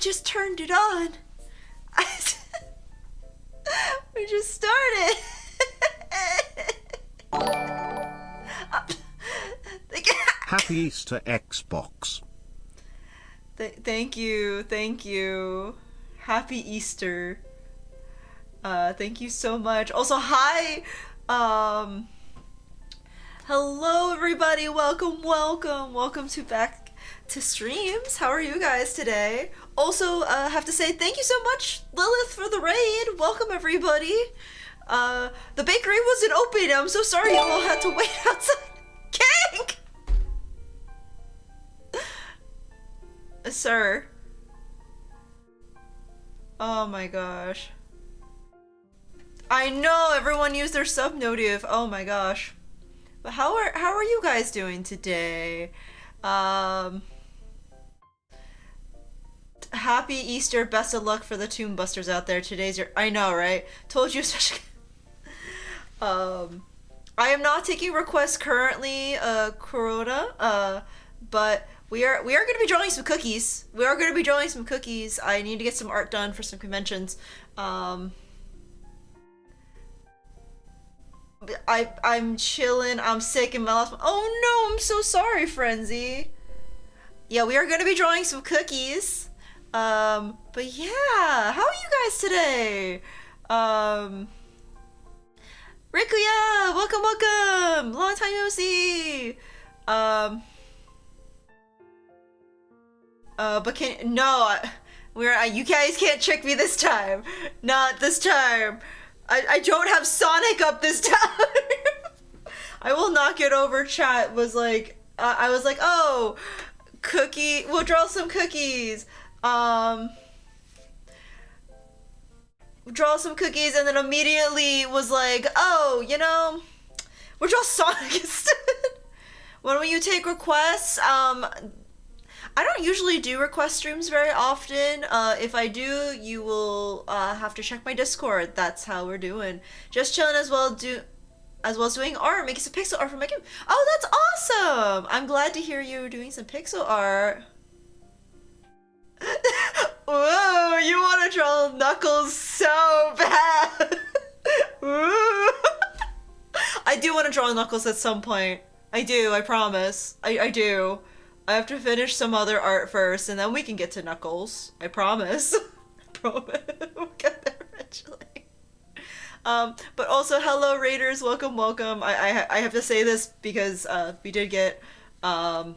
just turned it on. We just started. Happy Easter, Xbox. Thank you, thank you. Happy Easter. Thank you so much. Also, hi. Hello everybody. Welcome to back to streams. How are you guys today? Also, have to say thank you so much, Lilith, for the raid. Welcome everybody. The bakery wasn't open. I'm so sorry you all had to wait outside. Cake! Sir. Oh my gosh. I know everyone used their sub notif. Oh my gosh. But how are you guys doing today? Happy Easter. Best of luck for the Tomb Busters out there. Today's your I know, right? Told you especially. I am not taking requests currently, Corona. But we are going to be drawing some cookies. I need to get some art done for some conventions. I'm chilling. I'm sick in my last one. Oh no, I'm so sorry, Frenzy. Yeah, we are going to be drawing some cookies. But yeah, how are you guys today? Rikuya, welcome. Long time no see. But you guys can't trick me this time. Not this time. I don't have Sonic up this time. I will not get over chat was like, I was like, oh, we'll draw some cookies. Draw some cookies, and then immediately was like, oh, we'll draw Sonic instead. When you take requests, I don't usually do request streams very often. If I do, you will have to check my Discord. That's how we're doing. Just chilling as well as doing art, making some pixel art for my game. Oh, that's awesome! I'm glad to hear you doing some pixel art. Whoa, you want to draw Knuckles so bad. I do want to draw Knuckles at some point. I do, I promise. I do. I have to finish some other art first, and then we can get to Knuckles. I promise. I promise. We'll get there eventually. But also, hello Raiders, welcome. I have to say this because we did get a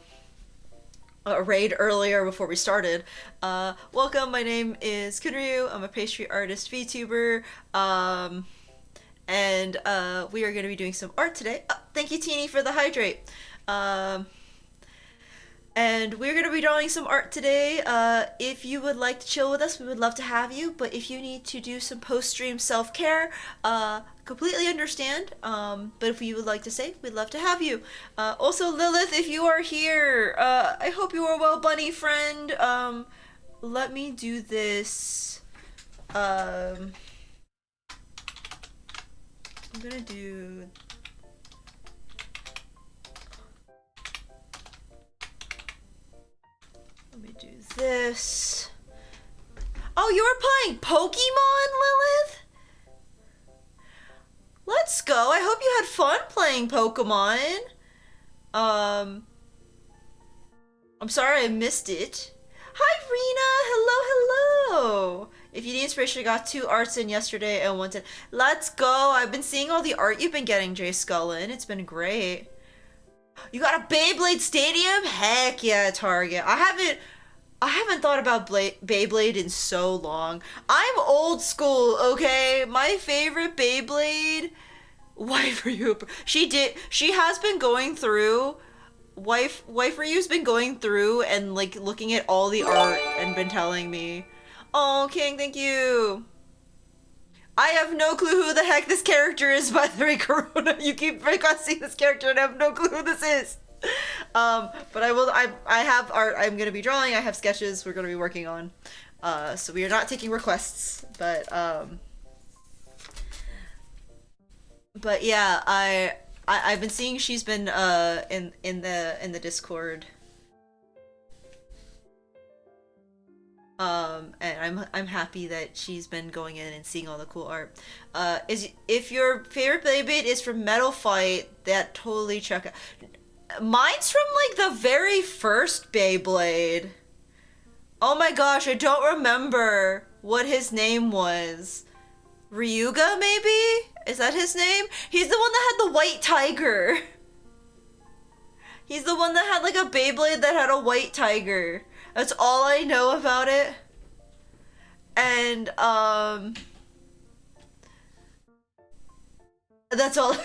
raid earlier before we started. Welcome, my name is Kunryu. I'm a pastry artist VTuber. And we are going to be doing some art today. Oh, thank you, Teeny, for the hydrate. And we're going to be drawing some art today. If you would like to chill with us, we would love to have you. But if you need to do some post-stream self-care, completely understand. But if you would like to say, we'd love to have you. Also, Lilith, if you are here, I hope you are well, bunny friend. Let me do this. I'm going to do... Let me do this. Oh, you were playing Pokemon, Lilith? Let's go. I hope you had fun playing Pokemon. I'm sorry I missed it. Hi, Rena. Hello. If you need inspiration, I got 2 arts in yesterday and 1 today. Let's go. I've been seeing all the art you've been getting, Jay Scullin. It's been great. You got a Beyblade Stadium? Heck yeah, Target. I haven't thought about Beyblade in so long. I'm old school, okay? My favorite Beyblade wife Ryu. She has been going through wife Ryu's been going through and like looking at all the art and been telling me. Oh, King, thank you. I have no clue who the heck this character is, by the way, Corona. You keep requesting this character and I have no clue who this is. But I have art I'm gonna be drawing, I have sketches we're gonna be working on. So we are not taking requests, but yeah, I've been seeing she's been in the Discord. And I'm happy that she's been going in and seeing all the cool art. Is if your favorite Beyblade is from Metal Fight, that totally check out. Mine's from like the very first Beyblade. Oh my gosh, I don't remember what his name was. Ryuga, maybe? Is that his name? He's the one that had the white tiger. He's the one that had like a Beyblade that had a white tiger. That's all I know about it. And, that's all. Is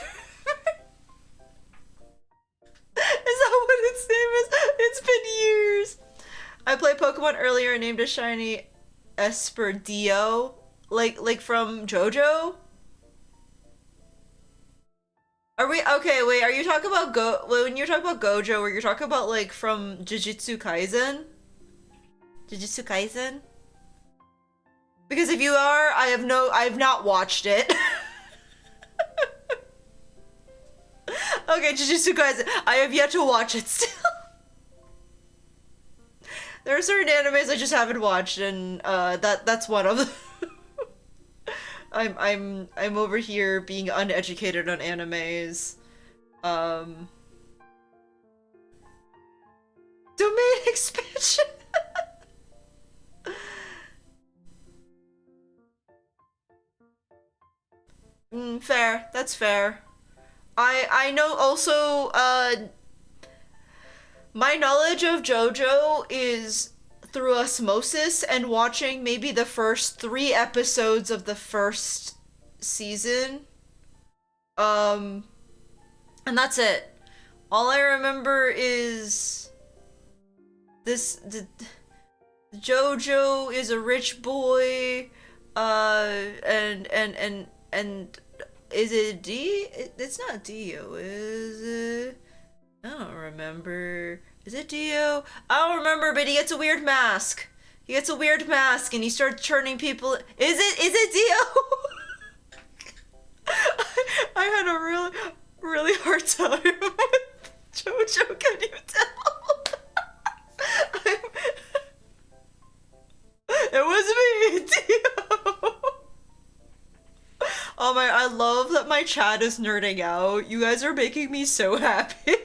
that what its name is? It's been years. I played Pokemon earlier and named a shiny Esperdio. Like from JoJo? Are we okay? Wait, are you talking about when you're talking about Gojo, or you're talking about like from Jujutsu Kaisen? Jujutsu Kaisen? Because if you are, I've not watched it. Okay, Jujutsu Kaisen. I have yet to watch it still. There are certain animes I just haven't watched, and that's one of them. I'm over here being uneducated on animes. Domain expansion. Fair. That's fair. I know also my knowledge of JoJo is through osmosis and watching maybe the first 3 episodes of the first season. And that's it. All I remember is JoJo is a rich boy, and is it D? It's not Dio, is it? I don't remember. Is it Dio? I don't remember, but he gets a weird mask. He gets a weird mask and he starts turning people. Is it Dio? I had a really hard time with JoJo, can you tell? It was me, Dio. Oh my, I love that my chat is nerding out. You guys are making me so happy.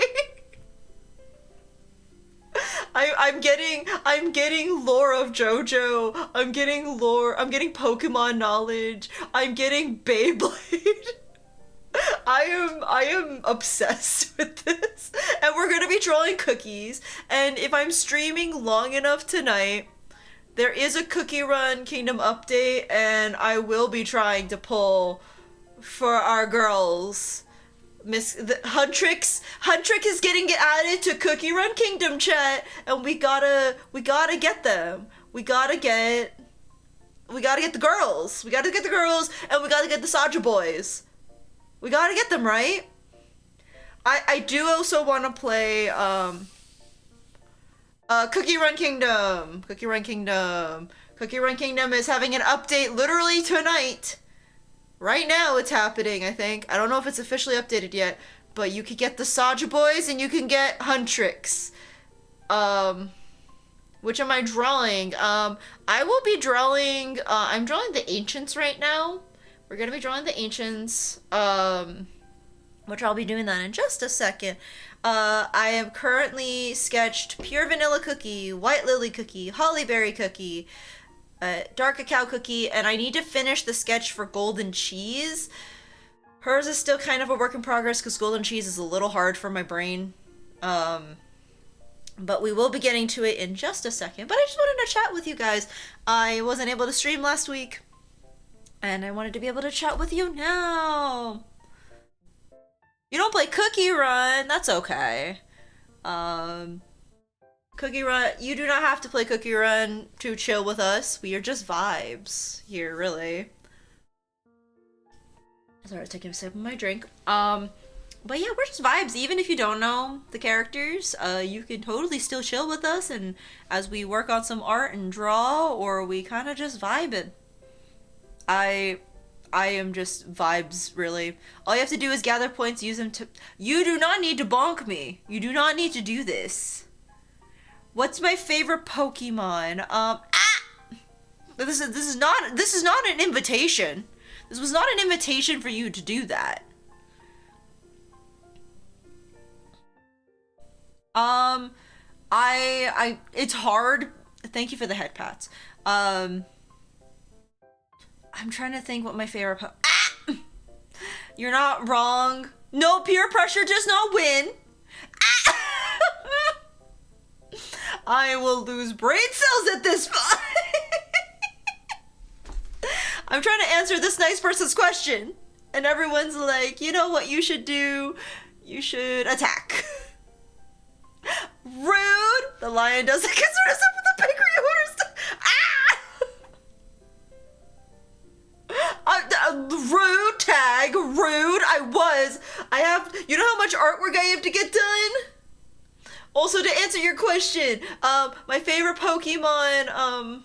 I'm getting lore of JoJo. I'm getting Pokemon knowledge. I'm getting Beyblade. I am obsessed with this. And we're gonna be drawing cookies. And if I'm streaming long enough tonight, there is a Cookierun Kingdom update, and I will be trying to pull for our girls. Huntrix is getting added to Cookierun Kingdom chat, and we gotta get them. We gotta get the girls. We gotta get the girls, and we gotta get the Saja boys. We gotta get them, right? I do also want to play Cookierun Kingdom. Cookierun Kingdom is having an update literally tonight. Right now it's happening, I think. I don't know if it's officially updated yet, but you could get the Saja boys and you can get Huntrix. Which am I drawing? I will be drawing, I'm drawing the Ancients right now. We're gonna be drawing the Ancients, which I'll be doing that in just a second. I am currently sketched Pure Vanilla Cookie, White Lily Cookie, Hollyberry Cookie, Dark Cacao Cookie, and I need to finish the sketch for Golden Cheese. Hers is still kind of a work in progress because Golden Cheese is a little hard for my brain. But we will be getting to it in just a second. But I just wanted to chat with you guys. I wasn't able to stream last week, and I wanted to be able to chat with you now. You don't play Cookierun, that's okay. Cookierun, you do not have to play Cookierun to chill with us. We are just vibes here, really. Sorry, I was taking a sip of my drink. But yeah, we're just vibes. Even if you don't know the characters, you can totally still chill with us, and as we work on some art and draw, or we kind of just vibing. I am just vibes, really. All you have to do is gather points, use them to... You do not need to bonk me. You do not need to do this. What's my favorite Pokemon? This is not an invitation. This was not an invitation for you to do that. It's hard. Thank you for the head pats. I'm trying to think what my favorite You're not wrong. No, peer pressure does not win. I will lose brain cells at this point. I'm trying to answer this nice person's question, and everyone's like, you know what you should do? You should attack. Rude! The lion doesn't concern himself with the bakery orders. Rude tag, rude. I have, you know how much artwork I have to get done? Also, to answer your question, my favorite Pokemon,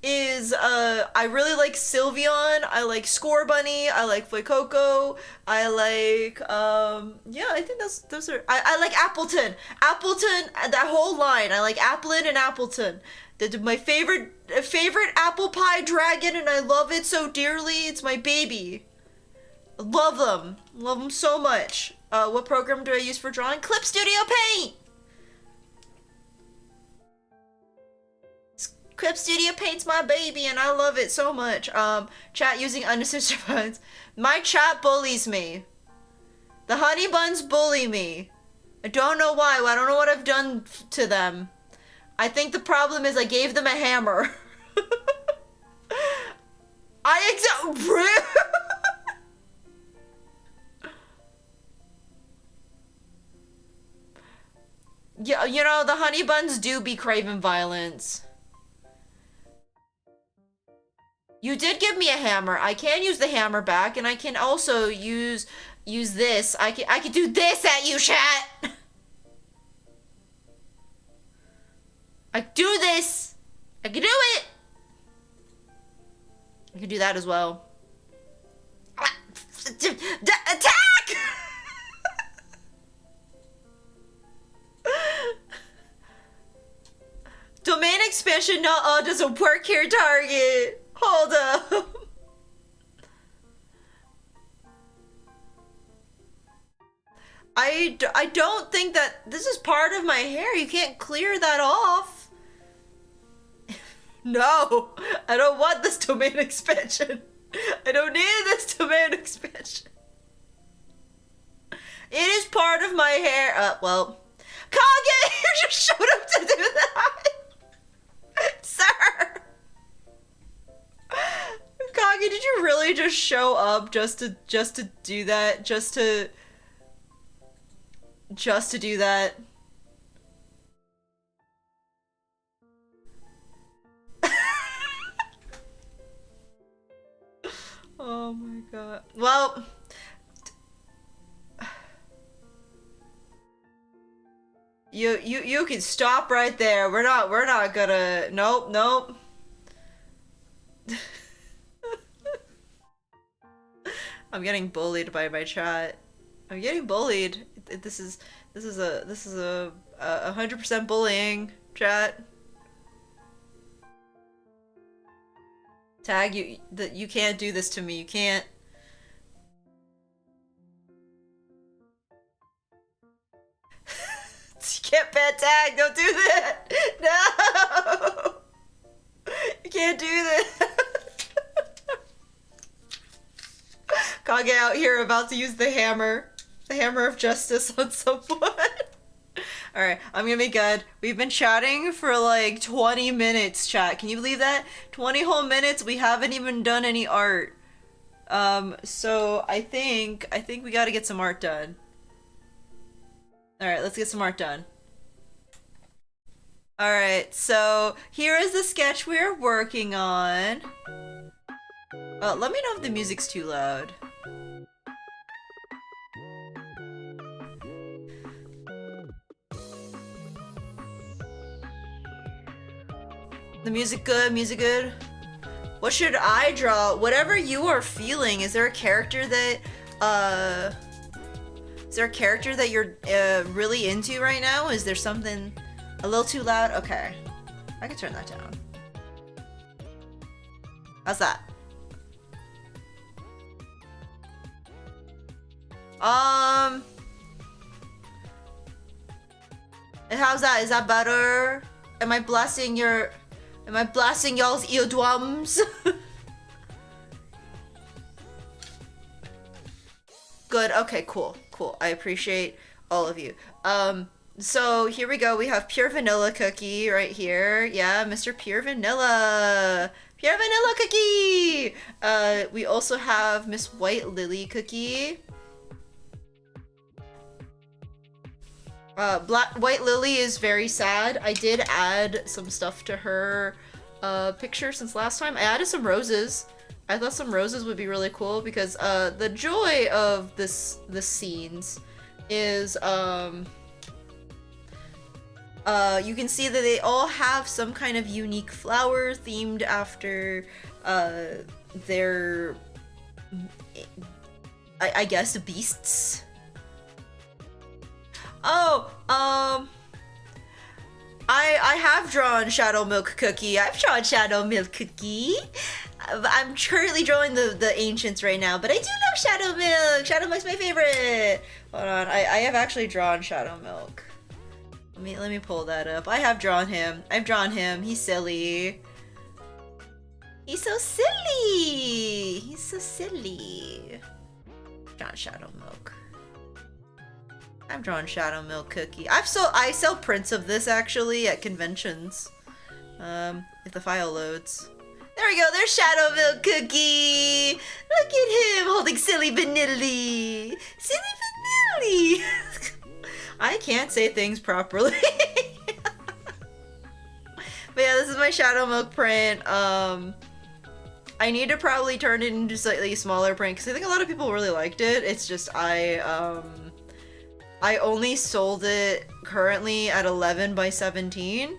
is, I really like Sylveon, I like Scorbunny, I like Fuecoco, I like, yeah, I think those are, I like Appleton, that whole line, I like Applin and Appleton. They're my favorite apple pie dragon, and I love it so dearly. It's my baby. I love them so much. What program do I use for drawing? Clip Studio Paint! Clip Studio Paint's my baby, and I love it so much. Chat using unassisted buttons. My chat bullies me. The honey buns bully me. I don't know why. I don't know what I've done to them. I think the problem is I gave them a hammer. Yeah, you know, the honey buns do be craving violence. You did give me a hammer. I can use the hammer back, and I can also use this. I can do this at you, chat. I do this. I can do it. I can do that as well. Attack! Domain expansion doesn't work here, Target. Hold up. I don't think that this is part of my hair. You can't clear that off. No, I don't want this domain expansion. I don't need this domain expansion. It is part of my hair. Well, Kage, you just showed up to do that. Sir. Kage, did you really just show up just to do that? Just to do that? Oh my god. Well, you can stop right there. We're not gonna. Nope. I'm getting bullied by my chat. I'm getting bullied. This is a 100% bullying, chat. Tag, you can't do this to me. You can't. You can't ban Tag. Don't do that. No. You can't do this. Kage out here about to use the hammer of justice on someone. Alright, I'm gonna be good. We've been chatting for like 20 minutes, chat. Can you believe that? 20 whole minutes, we haven't even done any art. So I think we gotta get some art done. Alright, let's get some art done. Alright, so here is the sketch we're working on. Let me know if the music's too loud. The music good? What should I draw? Whatever you are feeling. Is there a character that, you're, really into right now? Is there something a little too loud? Okay. I can turn that down. How's that? And how's that? Is that better? Am I blasting y'all's eardrums? Good. Okay, cool. I appreciate all of you. So here we go. We have Pure Vanilla Cookie right here. Yeah, Mr. Pure Vanilla. Pure Vanilla Cookie! We also have Miss White Lily Cookie. White Lily is very sad. I did add some stuff to her picture since last time. I added some roses. I thought some roses would be really cool because the joy of the scenes is you can see that they all have some kind of unique flower themed after their I guess beasts. Oh, I have drawn Shadow Milk Cookie. I've drawn Shadow Milk Cookie. I'm currently drawing the ancients right now, but I do love Shadow Milk. Shadow Milk's my favorite. Hold on, I have actually drawn Shadow Milk. Let me pull that up. I have drawn him. I've drawn him. He's silly. He's so silly. He's so silly. Drawn Shadow Milk. I've drawn Shadow Milk Cookie. I sell prints of this actually at conventions. If the file loads. There we go, there's Shadow Milk Cookie! Look at him holding Silly Vanilli! Silly Vanilli! I can't say things properly. But yeah, this is my Shadow Milk print. I need to probably turn it into slightly smaller print because I think a lot of people really liked it. It's just I only sold it currently at 11 by 17.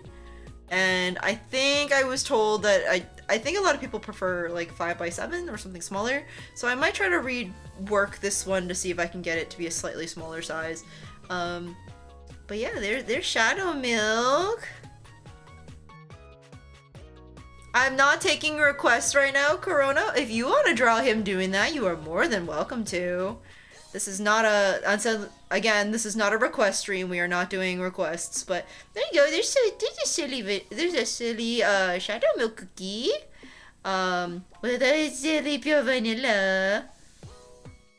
And I think I was told that I think a lot of people prefer like 5 by 7 or something smaller. So I might try to rework this one to see if I can get it to be a slightly smaller size. But yeah, there's Shadow Milk. I'm not taking requests right now, Corona. If you want to draw him doing that, you are more than welcome to. This is not again, this is not a request stream. We are not doing requests, but there you go. There's a silly Shadow Milk Cookie. With a silly Pure Vanilla.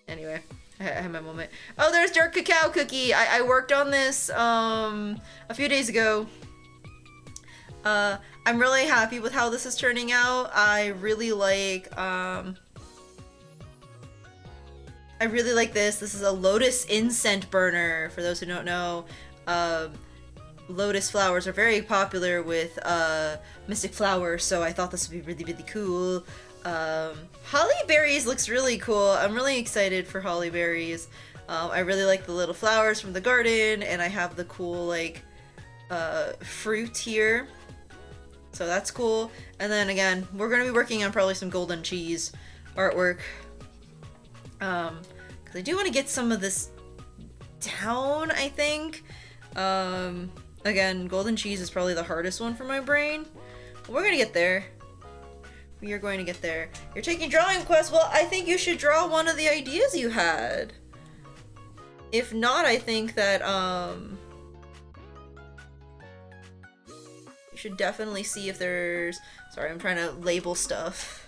Anyway, I had my moment. Oh, there's Dark Cacao Cookie. I worked on this a few days ago. I'm really happy with how this is turning out. I really like this. This is a lotus incense burner. For those who don't know, lotus flowers are very popular with mystic flowers, so I thought this would be really, really cool. Holly berries looks really cool. I'm really excited for holly berries. I really like the little flowers from the garden, and I have the cool like fruit here. So that's cool. And then again, we're gonna be working on probably some golden cheese artwork. Because I do want to get some of this down, I think. Again, golden cheese is probably the hardest one for my brain. But we're gonna get there. We are going to get there. You're taking drawing quests? Well, I think you should draw one of the ideas you had. If not, I think that, you should definitely see if there's... Sorry, I'm trying to label stuff.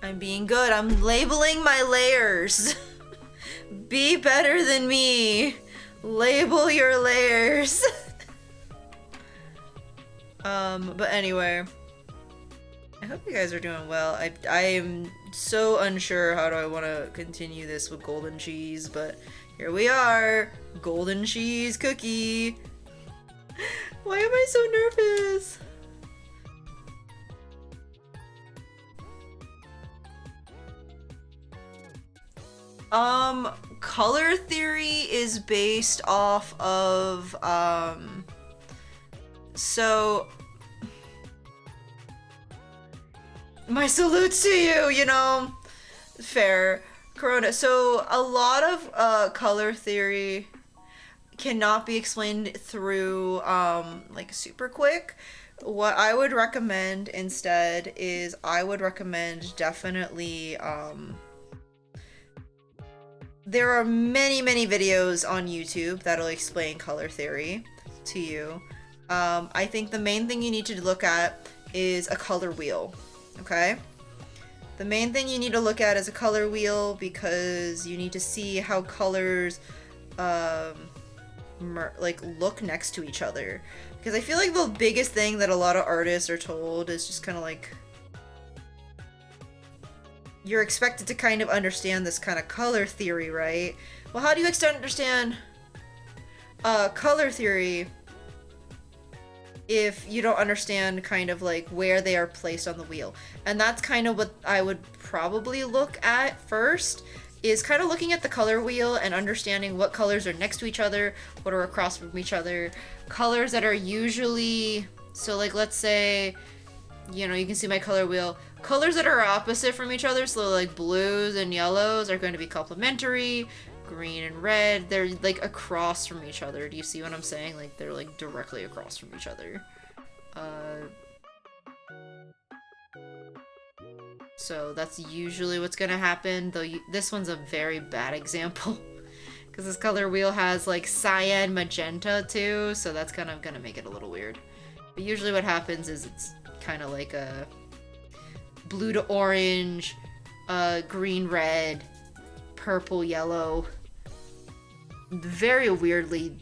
I'm being good. I'm labeling my layers. Be better than me. Label your layers. But anyway. I hope you guys are doing well. I am so unsure how do I want to continue this with golden cheese, but here we are. Golden cheese cookie. Why am I so nervous? Color theory is based off of, so my salutes to you, you know, fair. Corona. So a lot of color theory cannot be explained through like super quick, what I would recommend instead is I would recommend definitely, there are many, many videos on YouTube that'll explain color theory to you. I think the main thing you need to look at is a color wheel, okay? The main thing you need to look at is a color wheel because you need to see how colors, like, look next to each other. Because I feel like the biggest thing that a lot of artists are told is just kind of like, you're expected to kind of understand this kind of color theory, right? Well, how do you understand color theory if you don't understand kind of like where they are placed on the wheel? And that's kind of what I would probably look at first, is kind of looking at the color wheel and understanding what colors are next to each other, what are across from each other, colors that are usually, so like let's say, you know, you can see my color wheel. Colors that are opposite from each other, so like blues and yellows are going to be complementary. Green and red, they're like across from each other. Do you see what I'm saying? Like they're like directly across from each other. So that's usually what's gonna happen, though this one's a very bad example. Because this color wheel has like cyan magenta too, so that's kind of gonna make it a little weird. But usually what happens is it's kind of like a blue to orange, green red, purple yellow. Very weirdly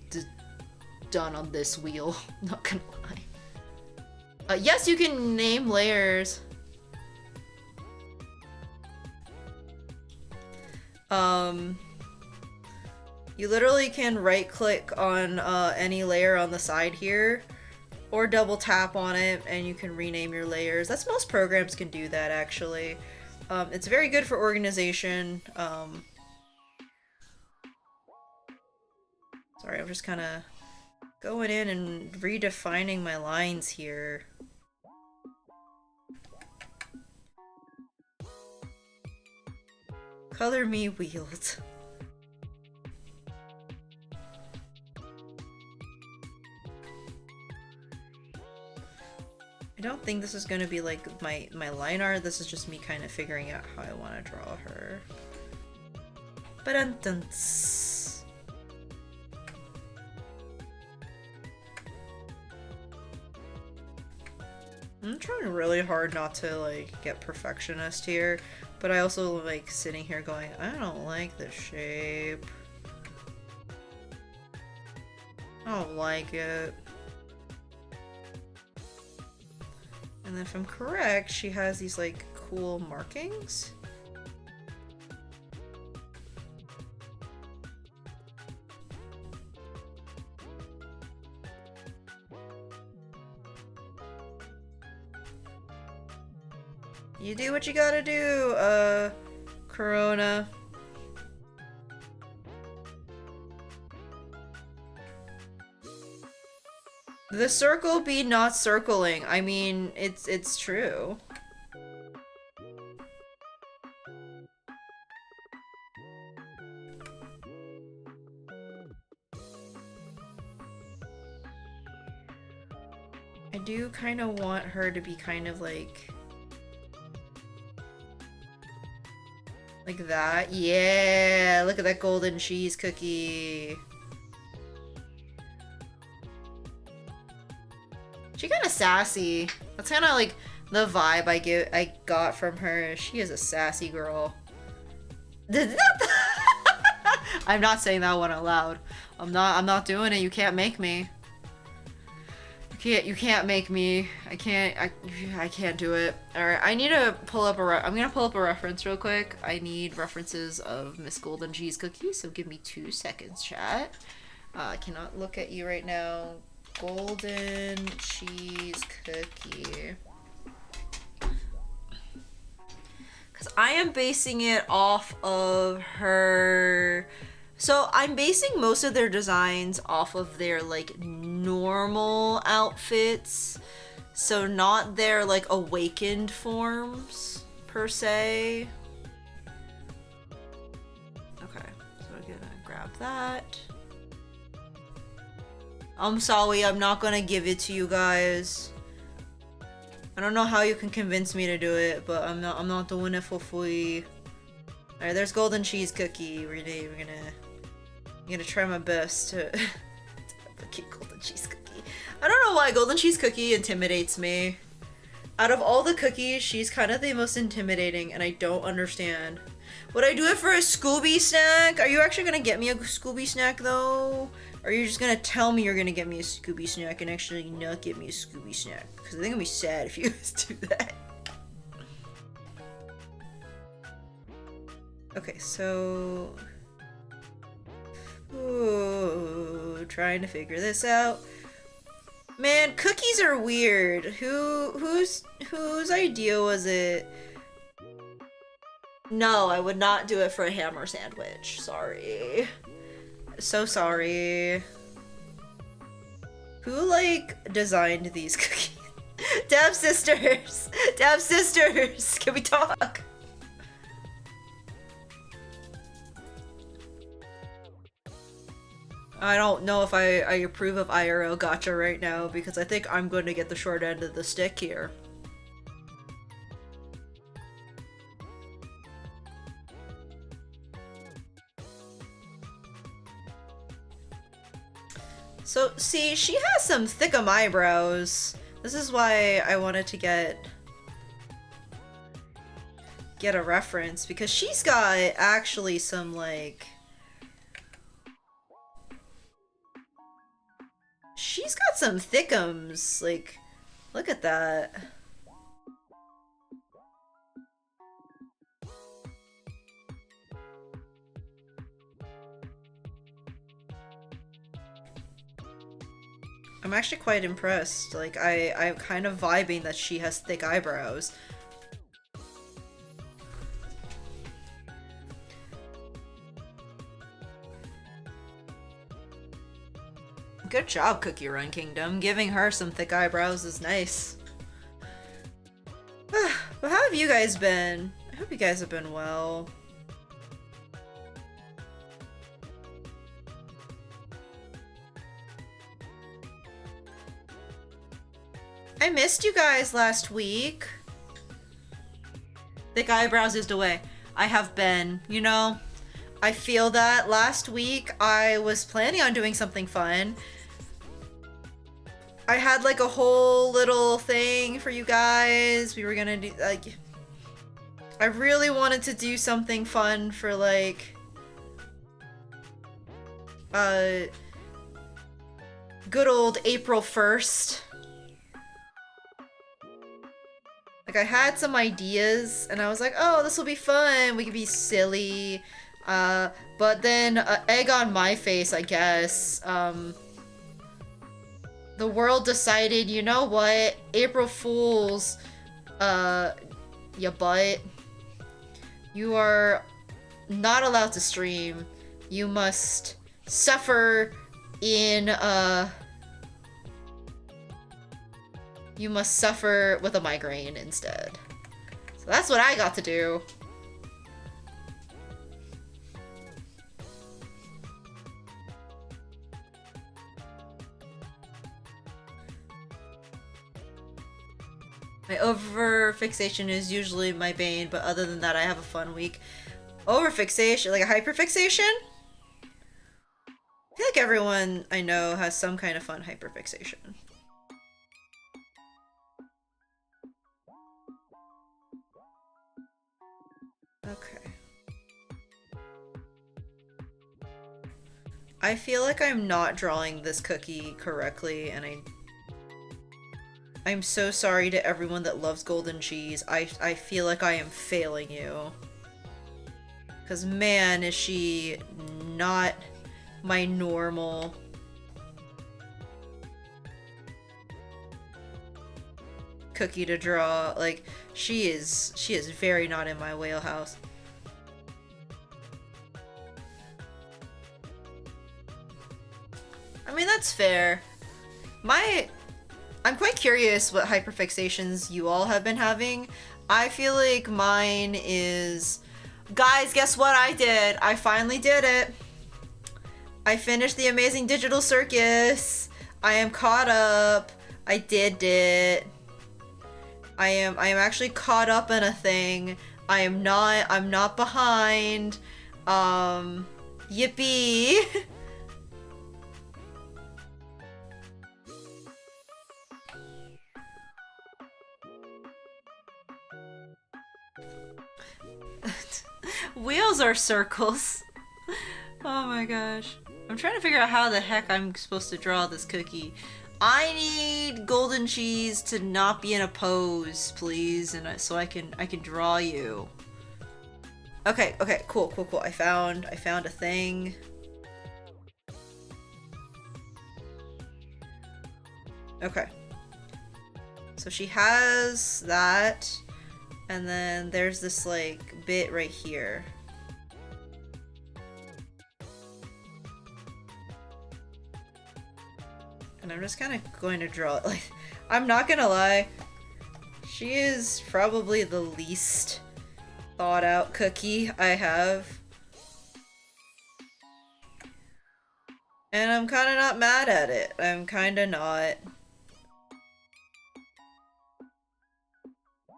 done on this wheel, not gonna lie. Yes, you can name layers. You literally can right click on any layer on the side here, or double tap on it and you can rename your layers. That's most programs can do that actually. It's very good for organization. Sorry, I'm just kind of going in and redefining my lines here. Color me wheeled. I don't think this is gonna be like my line art. This is just me kind of figuring out how I want to draw her. Ba-dun-dun-ts. I'm trying really hard not to like get perfectionist here, but I also like sitting here going, I don't like the shape. I don't like it. And if I'm correct, she has these like cool markings. You do what you gotta do, Corona. The circle be not circling. I mean, it's true. I do kind of want her to be kind of like that. Yeah, look at that golden cheese cookie. She kind of sassy. That's kind of like the vibe I got from her. She is a sassy girl. I'm not saying that one out loud. I'm not doing it. You can't make me. You can't make me. I can't do it. Alright, I need to pull up I'm gonna pull up a reference real quick. I need references of Miss Golden Cheese Cookie, so give me 2 seconds, chat. I cannot look at you right now. Golden Cheese Cookie. Because I am basing it off of her... So I'm basing most of their designs off of their like normal outfits, so not their like awakened forms per se. Okay, so I'm gonna grab that. I'm sorry, I'm not gonna give it to you guys. I don't know how you can convince me to do it, but I'm not doing it for free. Alright, there's golden cheese cookie. I'm gonna try my best to replicate golden cheese cookie. I don't know why golden cheese cookie intimidates me. Out of all the cookies, she's kind of the most intimidating, and I don't understand. Would I do it for a Scooby snack? Are you actually gonna get me a Scooby snack though? Or are you just gonna tell me you're gonna get me a Scooby snack and actually not get me a Scooby snack? Because I think I'd be sad if you guys do that. Okay, so... Ooh, trying to figure this out. Man, cookies are weird. Whose idea was it? No, I would not do it for a hammer sandwich. Sorry. So sorry. Who, like, designed these cookies? Dab sisters! Dab sisters! Can we talk? I don't know if I approve of IRL gacha right now because I think I'm going to get the short end of the stick here. So, see, she has some thickum eyebrows. This is why I wanted to get a reference, because she's got actually some, like... She's got some thickums, like, look at that. I'm actually quite impressed. Like, I'm kind of vibing that she has thick eyebrows. Good job, Cookierun Kingdom. Giving her some thick eyebrows is nice. But how have you guys been? I hope you guys have been well. I missed you guys last week. Thick eyebrows is the way. I have been, you know. I feel that last week I was planning on doing something fun. I had like a whole little thing for you guys. We were gonna do like... I really wanted to do something fun for like... good old April 1st. Like, I had some ideas, and I was like, oh, this will be fun, we could be silly. But then, egg on my face, I guess. The world decided, you know what? April Fools, ya butt. You are not allowed to stream. You must suffer in, you must suffer with a migraine instead. So that's what I got to do. My overfixation is usually my bane, but other than that, I have a fun week. Overfixation? Like a hyperfixation? I feel like everyone I know has some kind of fun hyperfixation. Okay. I feel like I'm not drawing this cookie correctly, and I'm so sorry to everyone that loves golden cheese. I feel like I am failing you. Because man, is she not my normal... cookie to draw. Like, she is very not in my wheelhouse. I mean, that's fair. I'm quite curious what hyperfixations you all have been having. I feel like mine is... Guys, guess what I did? I finally did it. I finished the Amazing Digital Circus. I am caught up. I did it. I am actually caught up in a thing. I'm not behind. Yippee. Wheels are circles. Oh my gosh. I'm trying to figure out how the heck I'm supposed to draw this cookie. I need golden cheese to not be in a pose, please, and so I can draw you. Okay, cool. I found a thing. Okay. So she has that, and then there's this like bit right here. And I'm just kind of going to draw it. Like, I'm not gonna lie, she is probably the least thought out cookie I have. And I'm kind of not mad at it. I'm kind of not.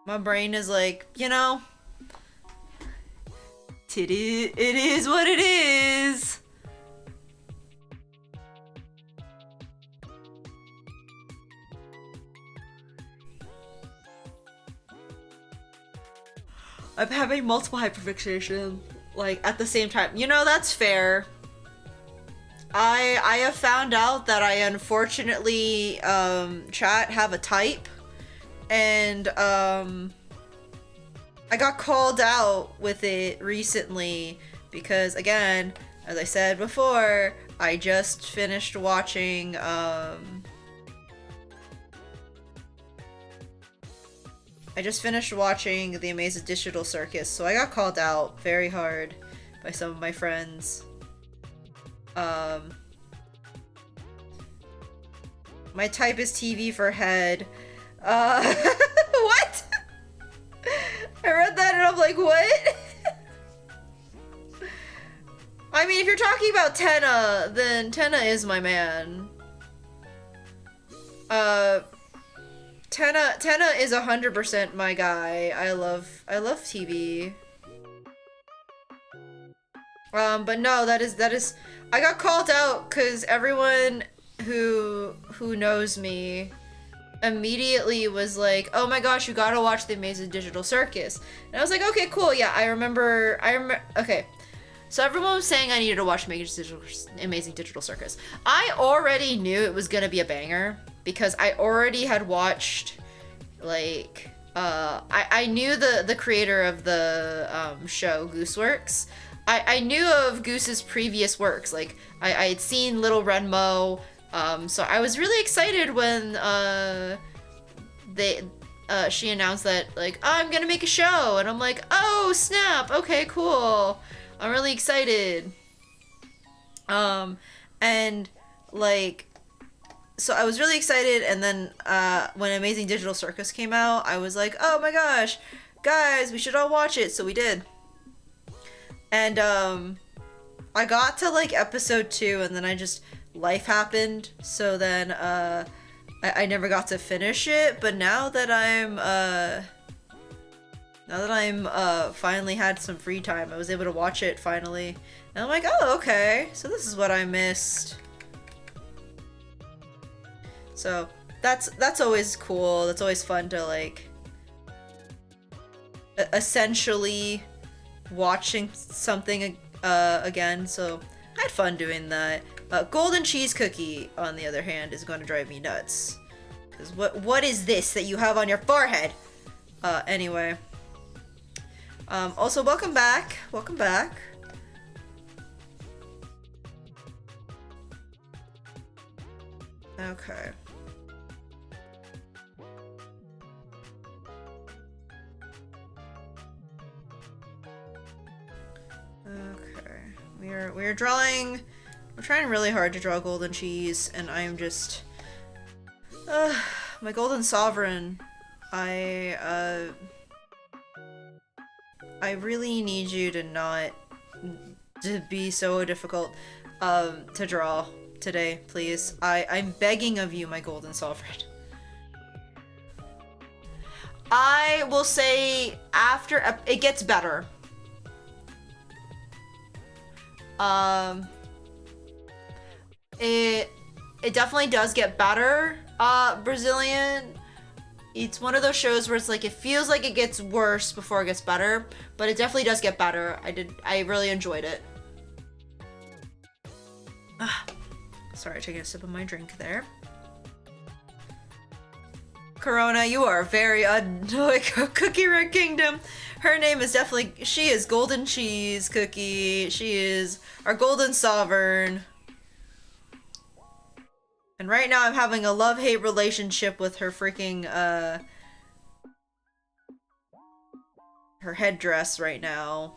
My brain is like, you know, it is what it is. I'm having multiple hyperfixation, like, at the same time. You know, that's fair. I have found out that I unfortunately, chat, have a type. And, I got called out with it recently because, again, as I said before, I just finished watching, The Amazing Digital Circus, so I got called out very hard by some of my friends. My type is TV for head. What? I read that and I'm like, what? I mean, if you're talking about Tenna, then Tenna is my man. Tenna is 100% my guy. I love TV. But no, that is I got called out because everyone who knows me immediately was like, "Oh my gosh, you gotta watch The Amazing Digital Circus." And I was like, "Okay, cool, yeah, I remember." Okay, so everyone was saying I needed to watch Amazing Digital Circus. I already knew it was gonna be a banger because I already had watched, like, I knew the creator of the show Gooseworks. I knew of Goose's previous works. Like, I had seen Little Renmo. So I was really excited when she announced that, like, oh, I'm gonna make a show, and I'm like, oh snap, okay, cool, I'm really excited. And like, so I was really excited, and then when Amazing Digital Circus came out, I was like, oh my gosh, guys, we should all watch it. So we did, and I got to like episode 2, and then life happened, so then I never got to finish it. But now that I'm finally had some free time, I was able to watch it finally, and I'm like, oh, okay, so this is what I missed. So that's always cool. That's always fun to, like, essentially watching something again. So I had fun doing that. Golden cheese cookie, on the other hand, is going to drive me nuts. Because what is this that you have on your forehead? Anyway. Also, welcome back. Welcome back. Okay. Okay. We're drawing. I'm trying really hard to draw golden cheese, and I'm just my golden sovereign. I really need you to not to be so difficult to draw today, please. I'm begging of you, my golden sovereign. I will say after it gets better. It definitely does get better. Brazilian. It's one of those shows where it's like it feels like it gets worse before it gets better, but it definitely does get better. I really enjoyed it. Sorry, taking a sip of my drink there. Corona, you are very annoying. Cookierun Kingdom. Her name is definitely, she is Golden Cheese Cookie. She is our golden sovereign. And right now I'm having a love-hate relationship with her freaking, her headdress right now.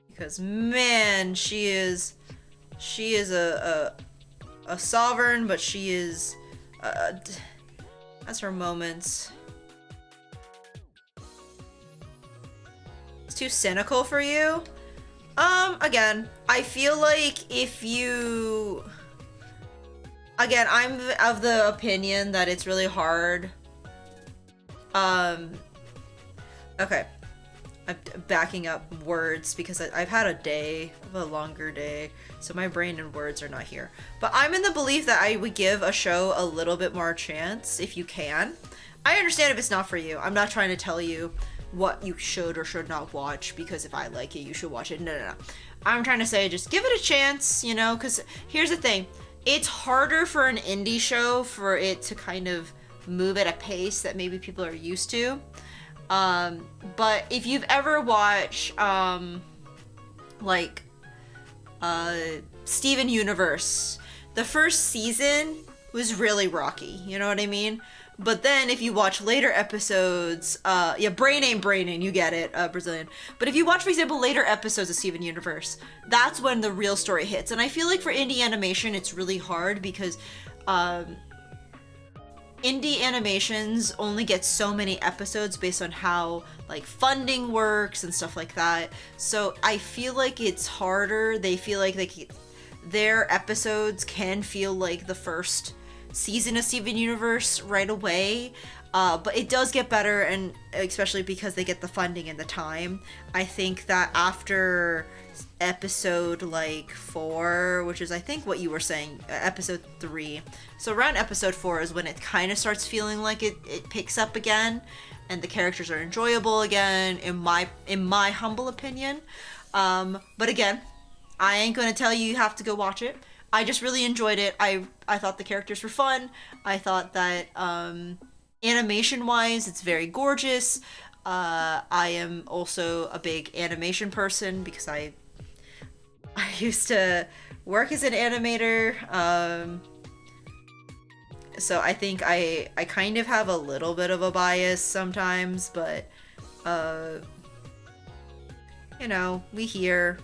Because, man, she is a sovereign, but she is, has her moments. It's too cynical for you? Again, I feel like if you... Again, I'm of the opinion that it's really hard. Okay. I'm backing up words because I've had a longer day, so my brain and words are not here. But I'm in the belief that I would give a show a little bit more chance if you can. I understand if it's not for you. I'm not trying to tell you what you should or should not watch because if I like it, you should watch it. No. I'm trying to say just give it a chance, you know, because here's the thing. It's harder for an indie show for it to kind of move at a pace that maybe people are used to. But if you've ever watched, Steven Universe, the first season was really rocky, you know what I mean? But then if you watch later episodes, yeah, brain ain't braining, you get it, Brazilian. But if you watch, for example, later episodes of Steven Universe, that's when the real story hits. And I feel like for indie animation, it's really hard because, indie animations only get so many episodes based on how like funding works and stuff like that. So I feel like it's harder. They feel like their episodes can feel like the first season of Steven Universe right away. But it does get better, and especially because they get the funding and the time. I think that after episode like 4, which is I think what you were saying, episode 3, so around episode 4 is when it kind of starts feeling like it picks up again and the characters are enjoyable again, in my humble opinion. But again, I ain't gonna tell you have to go watch it. I just really enjoyed it. I thought the characters were fun. I thought that animation wise it's very gorgeous. I am also a big animation person because I used to work as an animator, so I think I kind of have a little bit of a bias sometimes, but you know, we here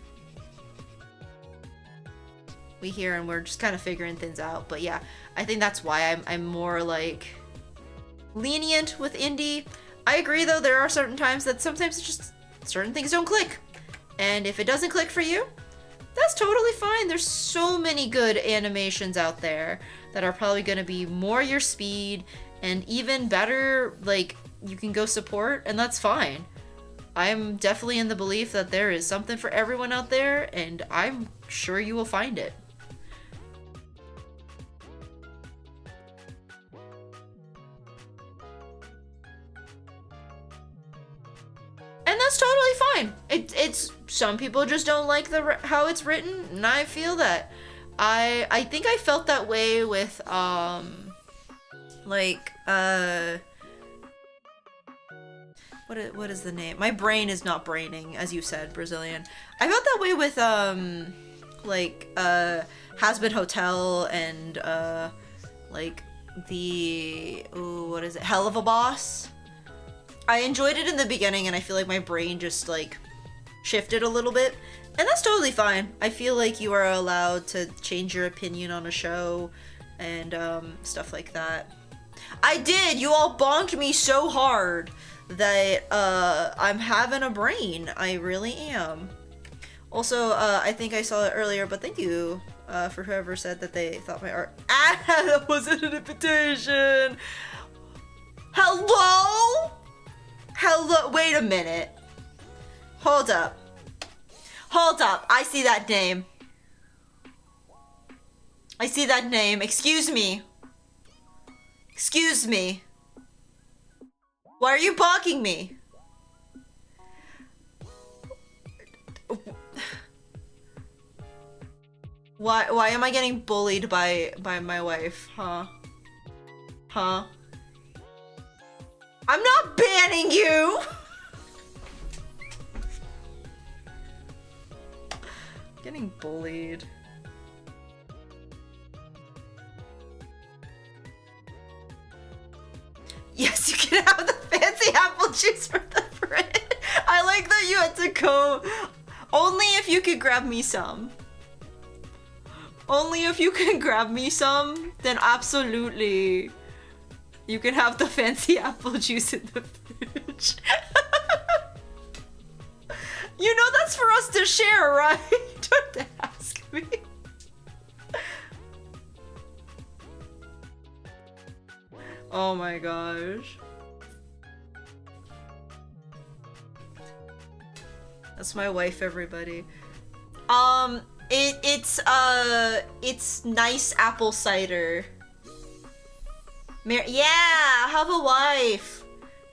and we're just kind of figuring things out. But yeah, I think that's why I'm more like lenient with indie. I agree though, there are certain times that sometimes it's just certain things don't click, and if it doesn't click for you, that's totally fine. There's so many good animations out there that are probably going to be more your speed and even better, like you can go support, and that's fine. I'm definitely in the belief that there is something for everyone out there, and I'm sure you will find it. And that's totally fine. It's some people just don't like how it's written, and I feel that. I think I felt that way with what is the name? My brain is not braining, as you said, Brazilian. I felt that way with Has-Been Hotel and what is it? Hell of a Boss. I enjoyed it in the beginning, and I feel like my brain just like shifted a little bit, and that's totally fine. I feel like you are allowed to change your opinion on a show and stuff like that. I did. You all bonked me so hard that I'm having a brain. I really am. Also, I think I saw it earlier, but thank you for whoever said that they thought my art. That wasn't an invitation. Hello, wait a minute. Hold up. Hold up, I see that name. I see that name. Excuse me. Excuse me. Why are you blocking me? Why am I getting bullied by my wife, huh? Huh? I'm not banning you! Getting bullied. Yes, you can have the fancy apple juice for the bread. I like that you had to go. Only if you could grab me some. Only if you can grab me some, then absolutely. You can have the fancy apple juice in the fridge. You know that's for us to share, right? Don't ask me. Oh my gosh. That's my wife, everybody. It's nice apple cider. Yeah, I have a wife.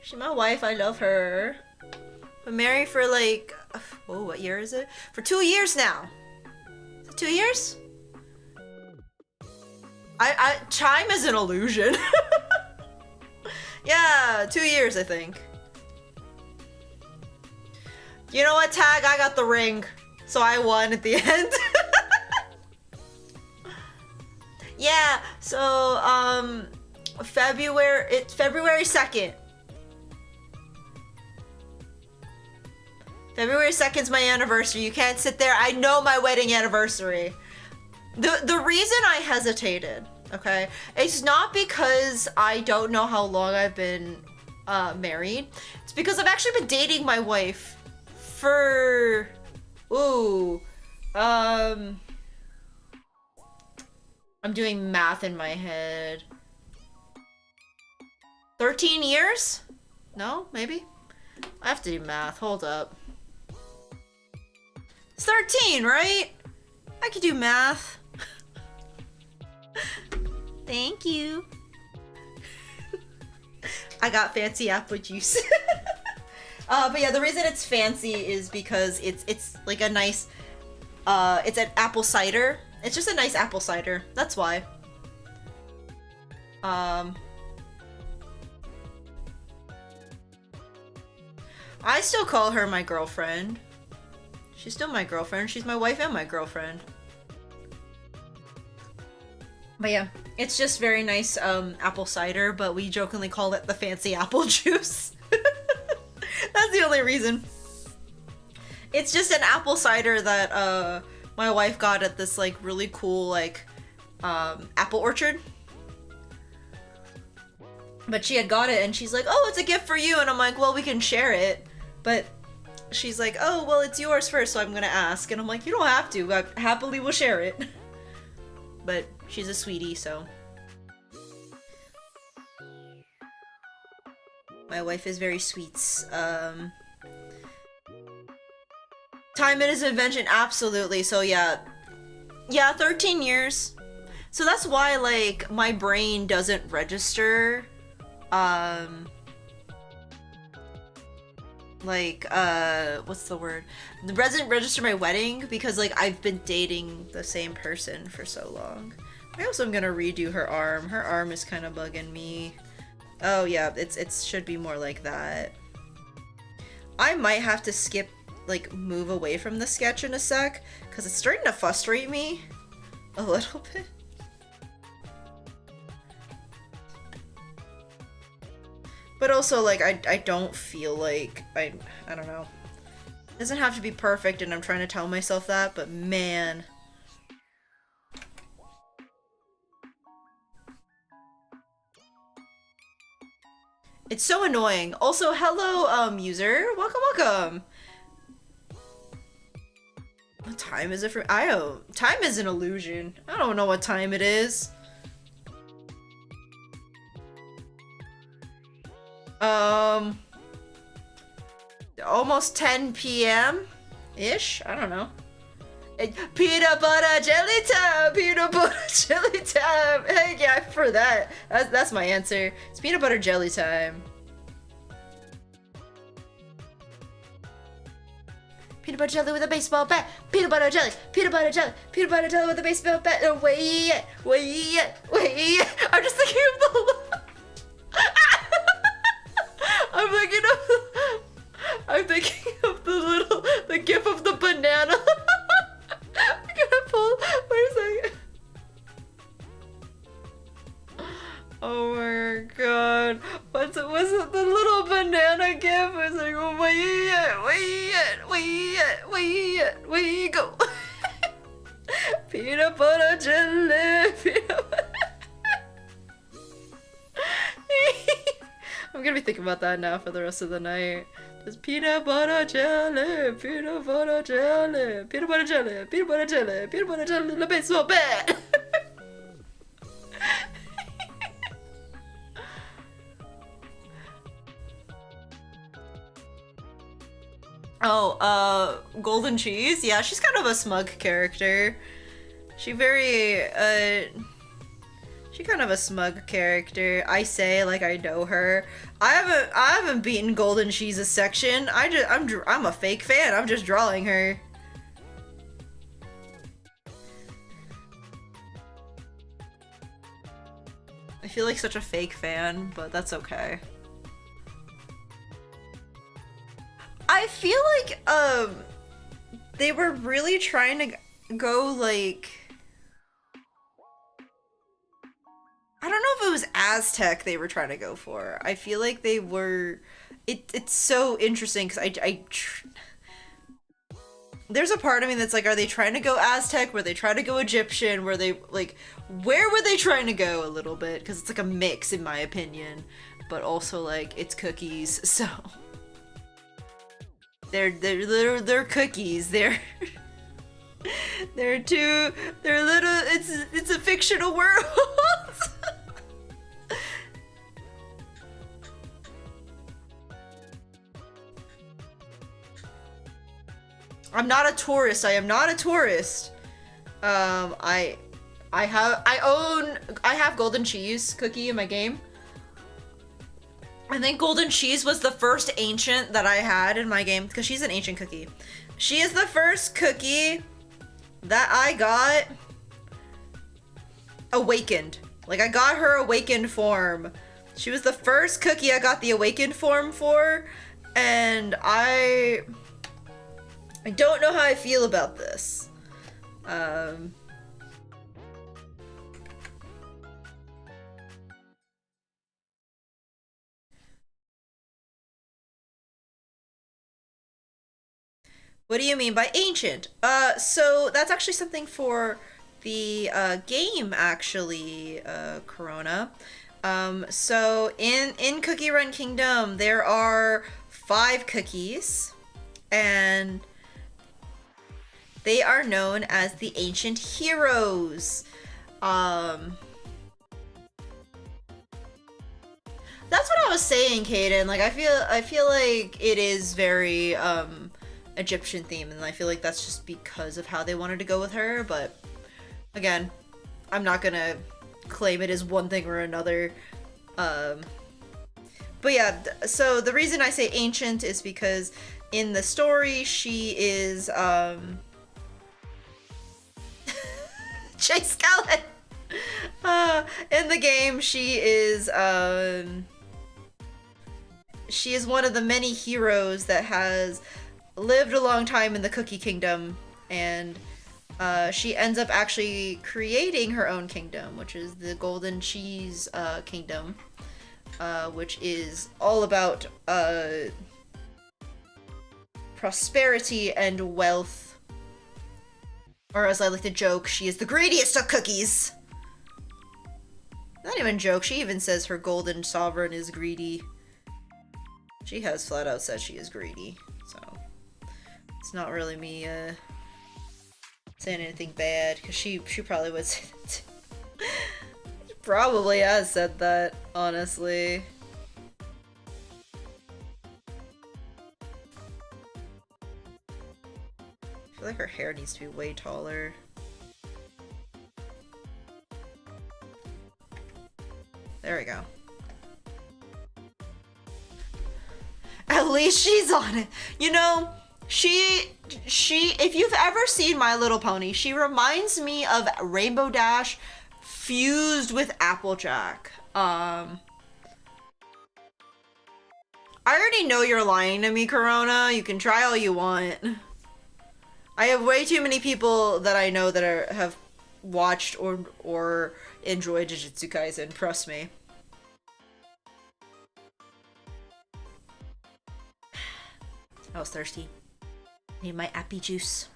She's my wife, I love her. Been married for like, oh, what year is it? For 2 years now. Is it 2 years? Time is an illusion. Yeah, 2 years, I think. You know what, Tag? I got the ring. So I won at the end. Yeah, so, it's February 2nd. February 2nd is my anniversary. You can't sit there. I know my wedding anniversary. The reason I hesitated, okay, it's not because I don't know how long I've been married. It's because I've actually been dating my wife for, I'm doing math in my head. 13 years? No, maybe? I have to do math. Hold up. It's 13, right? I could do math. Thank you. I got fancy apple juice. But yeah, the reason it's fancy is because it's like a nice, it's an apple cider. It's just a nice apple cider. That's why. I still call her my girlfriend. She's still my girlfriend. She's my wife and my girlfriend. But yeah, it's just very nice apple cider, but we jokingly call it the fancy apple juice. That's the only reason. It's just an apple cider that my wife got at this like really cool like apple orchard. But she had got it and she's like, oh, it's a gift for you. And I'm like, well, we can share it. But she's like, oh, well, it's yours first, so I'm gonna ask. And I'm like, you don't have to. I happily will share it. But she's a sweetie, so. My wife is very sweet. Time is an invention, absolutely. So yeah. Yeah, 13 years. So that's why, like, my brain doesn't register, what's the word? The doesn't register my wedding because, like, I've been dating the same person for so long. I also am gonna redo her arm. Her arm is kind of bugging me. Oh yeah, it should be more like that. I might have to skip, like, move away from the sketch in a sec because it's starting to frustrate me a little bit. But also, like, I don't feel like, I don't know. It doesn't have to be perfect, and I'm trying to tell myself that, but man. It's so annoying. Also, hello, user. Welcome, welcome. What time is it for? Time is an illusion. I don't know what time it is. almost 10 p.m. ish. I don't know. Peanut butter jelly time. Peanut butter jelly time. Hey, yeah, for that. That's my answer. It's peanut butter jelly time. Peanut butter jelly with a baseball bat. Peanut butter jelly. Peanut butter jelly. Peanut butter jelly with a baseball bat. Oh, wait. I'm just thinking of the. I'm thinking of the gif of the banana. I'm gonna pull. Wait a second. Oh my god. Was it the little banana gif? It was like, oh, wait, go. Peanut butter jelly. Peanut butter. I'm gonna be thinking about that now for the rest of the night. Just peanut butter jelly, peanut butter jelly, peanut butter jelly, peanut butter jelly, peanut butter jelly in the baseball bat. Oh, Golden Cheese? Yeah, she's kind of a smug character. She kind of a smug character. I say like I know her. I haven't beaten Golden Cheese's section. I'm a fake fan. I'm just drawing her. I feel like such a fake fan, but that's okay. I feel like they were really trying to go like, I don't know if it was Aztec they were trying to go for. I feel like they were. It's so interesting because there's a part of me that's like, are they trying to go Aztec? Were they trying to go Egyptian? Were they like, where were they trying to go a little bit? Because it's like a mix in my opinion, but also like it's cookies, so they're cookies. They're little. It's a fictional world. I'm not a tourist. I am not a tourist. I have Golden Cheese cookie in my game. I think Golden Cheese was the first ancient that I had in my game because she's an ancient cookie. She is the first cookie that I got awakened. Like I got her awakened form. She was the first cookie I got the awakened form for, and I don't know how I feel about this. What do you mean by ancient? So that's actually something for the game, actually, Corona. So in Cookierun Kingdom, there are 5 cookies, and they are known as the ancient heroes. That's what I was saying, Kaden. Like I feel like it is very Egyptian theme, and I feel like that's just because of how they wanted to go with her, but again, I'm not gonna claim it as one thing or another. But yeah, so the reason I say ancient is because in the story she is Chase Skeleton. In the game she is one of the many heroes that has lived a long time in the Cookie Kingdom, and she ends up actually creating her own kingdom, which is the Golden Cheese Kingdom, which is all about prosperity and wealth. Or as I like to joke, she is the greediest of cookies. Not even joke, she even says her golden sovereign is greedy. She has flat out said she is greedy, so it's not really me saying anything bad, because she probably would say that too. She probably has said that, honestly. feel like her hair needs to be way taller. There we go. At least she's on it. You know, she, if you've ever seen My Little Pony, she reminds me of Rainbow Dash fused with Applejack. I already know you're lying to me, Corona. You can try all you want. I have way too many people that I know that have watched or enjoyed Jujutsu Kaisen, trust me. I was thirsty. Need my appy juice.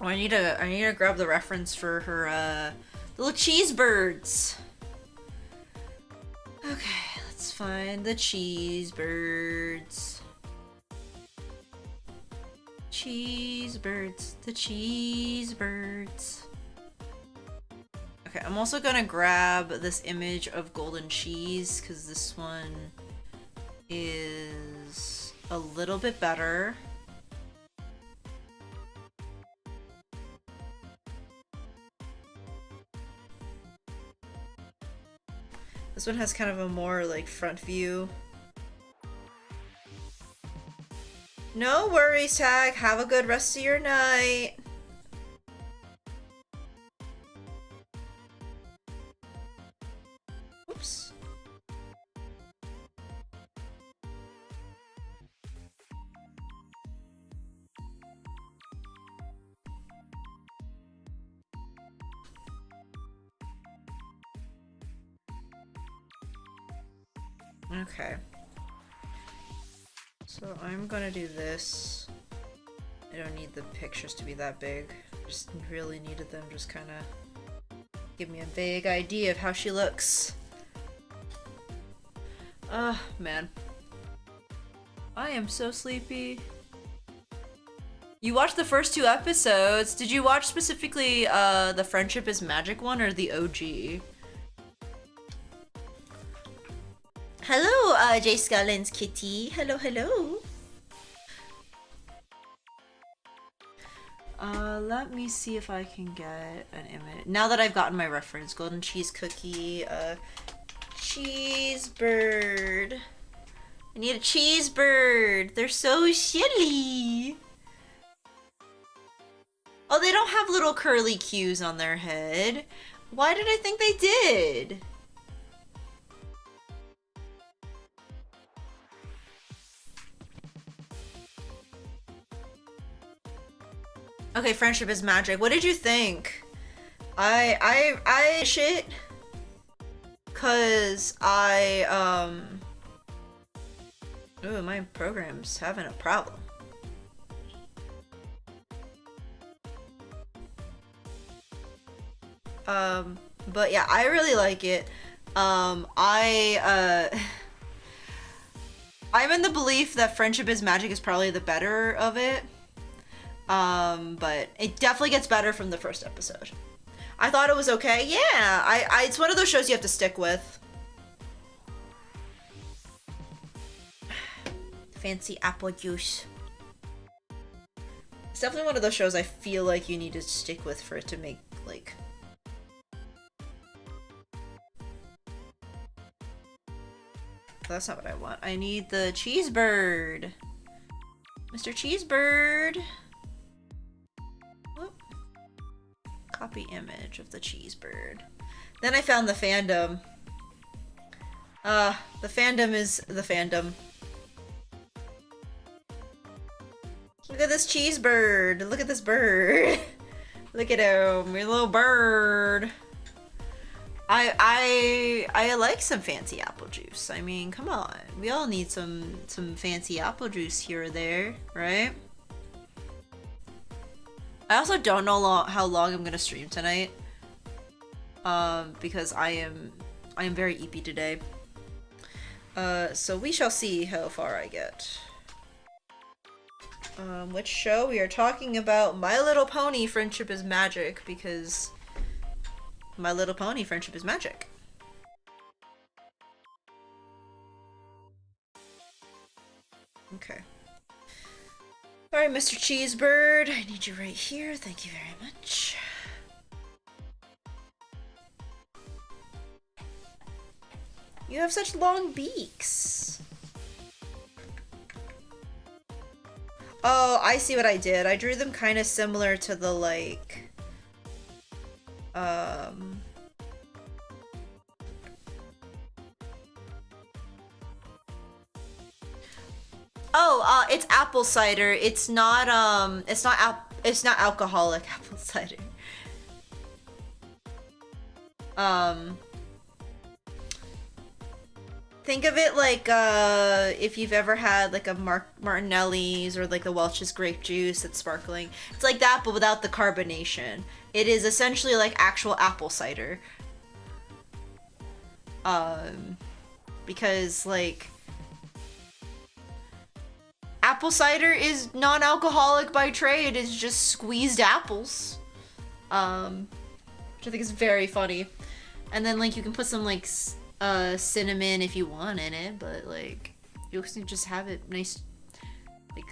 Oh, I need to grab the reference for her little cheese birds. Okay, let's find the cheese birds. Cheese birds, the cheese birds. Okay, I'm also gonna grab this image of golden cheese because this one is a little bit better. This one has kind of a more like front view. No worries, Tag. Have a good rest of your night. Oops. Okay. So I'm gonna do this. I don't need the pictures to be that big. Just really needed them just kind of give me a vague idea of how she looks. Man. I am so sleepy. You watched the first 2 episodes. Did you watch specifically the Friendship is Magic one or the OG? Hello, J Scullin's kitty. Hello, hello. Let me see if I can get an image. Now that I've gotten my reference, golden cheese cookie, cheese bird. I need a cheese bird. They're so silly. Oh, they don't have little curly cues on their head. Why did I think they did? Okay, Friendship is Magic. What did you think? I shit. Cause ooh, my program's having a problem. But yeah, I really like it. I'm in the belief that Friendship is Magic is probably the better of it. But it definitely gets better from the first episode. I thought it was okay. Yeah, it's one of those shows you have to stick with. Fancy apple juice. It's definitely one of those shows I feel like you need to stick with for it to make, like... That's not what I want. I need the cheese bird. Mr. Cheesebird. Whoop. Copy image of the cheese bird. Then I found the fandom. The fandom is the fandom. Look at this cheese bird. Look at this bird. Look at him, your little bird. I like some fancy apple juice. I mean, come on. We all need some fancy apple juice here or there, right? I also don't know how long I'm gonna stream tonight. Because I am very eepy today. So we shall see how far I get. Which show? We are talking about My Little Pony Friendship is Magic, because My Little Pony Friendship is Magic. Alright, Mr. Cheesebird, I need you right here. Thank you very much. You have such long beaks. Oh, I see what I did. I drew them kind of similar to the, like... Oh, it's apple cider. It's not alcoholic apple cider. Think of it like, if you've ever had like a Martinelli's or like the Welch's grape juice that's sparkling. It's like that, but without the carbonation. It is essentially like actual apple cider. Because like... apple cider is non-alcoholic by trade. It's just squeezed apples. Which I think is very funny. And then like you can put some like cinnamon if you want in it, but like you can just have it nice like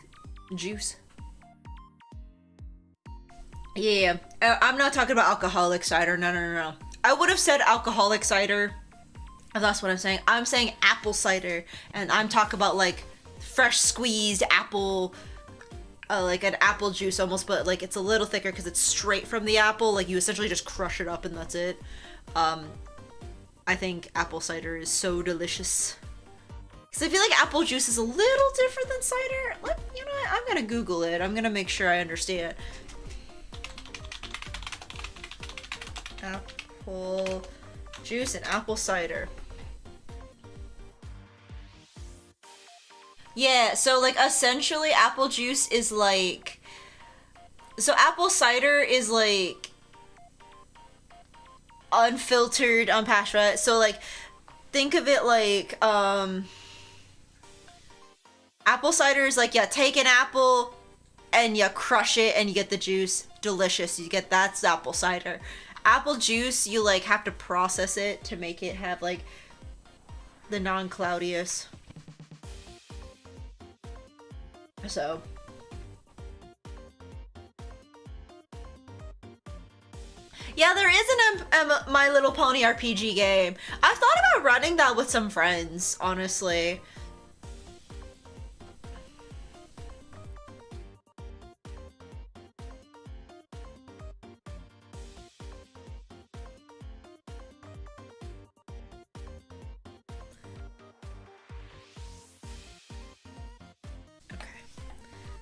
juice. Yeah, I'm not talking about alcoholic cider. No. I would have said alcoholic cider if that's what I'm saying. I'm saying apple cider, and I'm talking about like fresh squeezed apple, like an apple juice almost, but like it's a little thicker because it's straight from the apple. Like you essentially just crush it up and that's it. I think apple cider is so delicious. Because I feel like apple juice is a little different than cider. You know what? I'm gonna Google it. I'm gonna make sure I understand. Apple juice and apple cider. Yeah, so like essentially apple juice is like... So apple cider is like... unfiltered, unpasteurized. So like, think of it like, apple cider is like, yeah, take an apple and you crush it and you get the juice. Delicious. You get, that's apple cider. Apple juice, you like have to process it to make it have like the non-cloudiest. So yeah, there is an My Little Pony RPG game. I've thought about running that with some friends, honestly.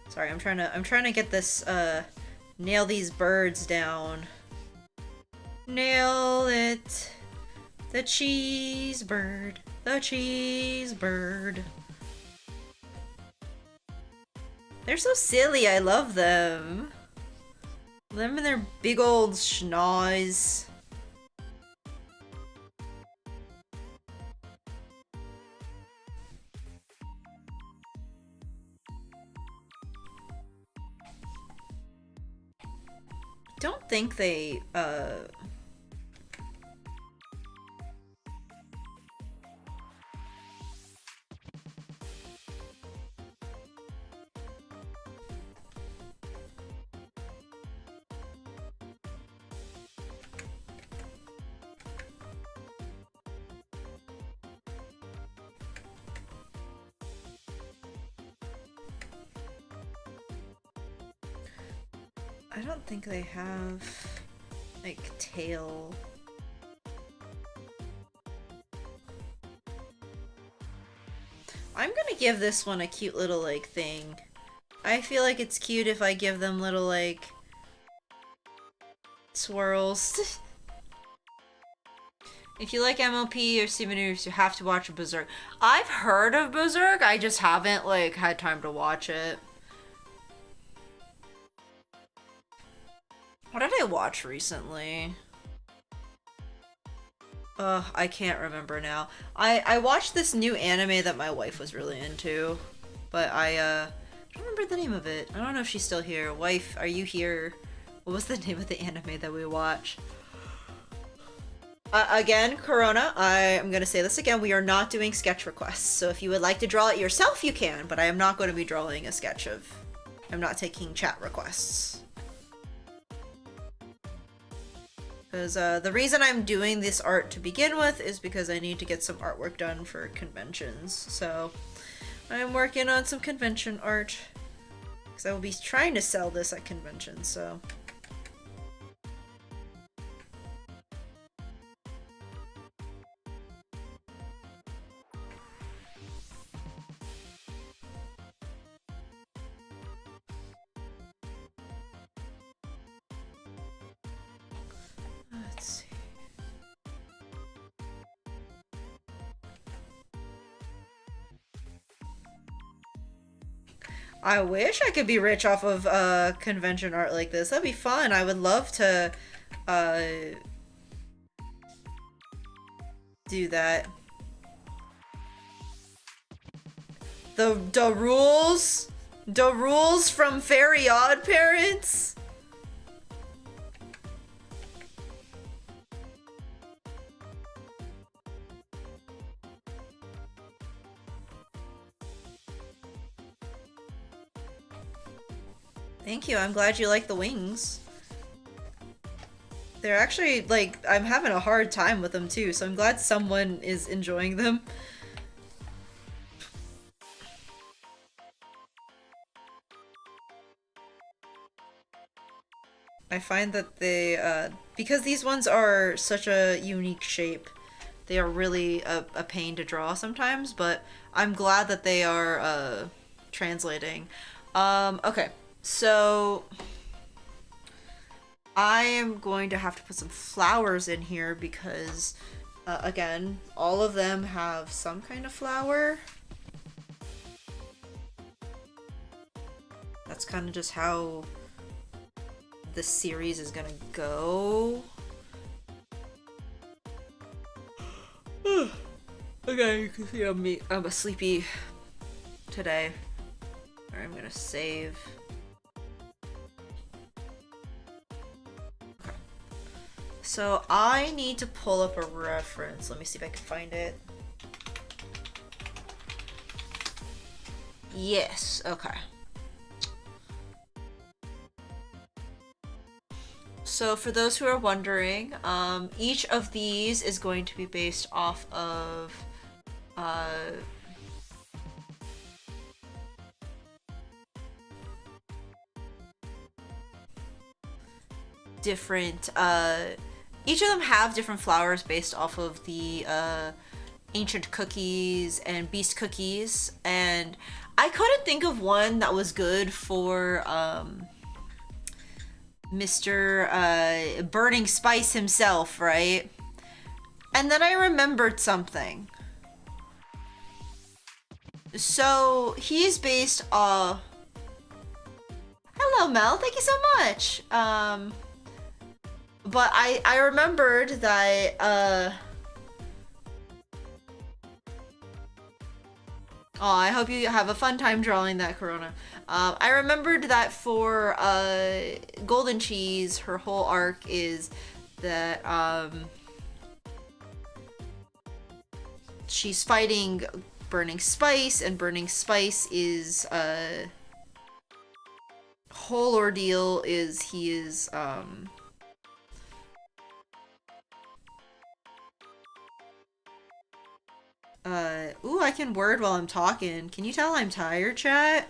Sorry, I'm trying to get this, nail these birds down. Nail it. The cheese bird. The cheese bird. They're so silly, I love them. Them and their big old schnoz. Don't think they, I don't think they have, like, tail. I'm gonna give this one a cute little, like, thing. I feel like it's cute if I give them little, like, swirls. If you like MLP or souvenirs, you have to watch Berserk. I've heard of Berserk, I just haven't, like, had time to watch it. What did I watch recently? Ugh, I can't remember now. I watched this new anime that my wife was really into, but I don't remember the name of it. I don't know if she's still here. Wife, are you here? What was the name of the anime that we watched? Again, Corona, I am gonna say this again, we are not doing sketch requests, so if you would like to draw it yourself, you can, but I am not going to be drawing a sketch of I'm not taking chat requests. Because the reason I'm doing this art to begin with is because I need to get some artwork done for conventions. So I'm working on some convention art. Because I will be trying to sell this at conventions, so... Let's see. I wish I could be rich off of convention art like this. That'd be fun. I would love to do that. The rules from Fairy Odd Parents. Thank you, I'm glad you like the wings. They're actually, like, I'm having a hard time with them too, so I'm glad someone is enjoying them. I find that they, because these ones are such a unique shape, they are really a pain to draw sometimes, but I'm glad that they are, translating. Okay. So I am going to have to put some flowers in here because, again, all of them have some kind of flower. That's kind of just how this series is gonna go. Okay, you can see I'm a sleepy today. Alright, I'm gonna save. So I need to pull up a reference. Let me see if I can find it. Yes, okay. So for those who are wondering, each of these is going to be based off of different each of them have different flowers based off of the ancient cookies and beast cookies, and I couldn't think of one that was good for Mr. Burning Spice himself, right? And then I remembered something. So he's based off... Hello, Mel, thank you so much. But I remembered that, oh, I hope you have a fun time drawing that, Corona. I remembered that for, Golden Cheese, her whole arc is that, she's fighting Burning Spice, and Burning Spice is, whole ordeal is he is, ooh, I can word while I'm talking. Can you tell I'm tired, chat?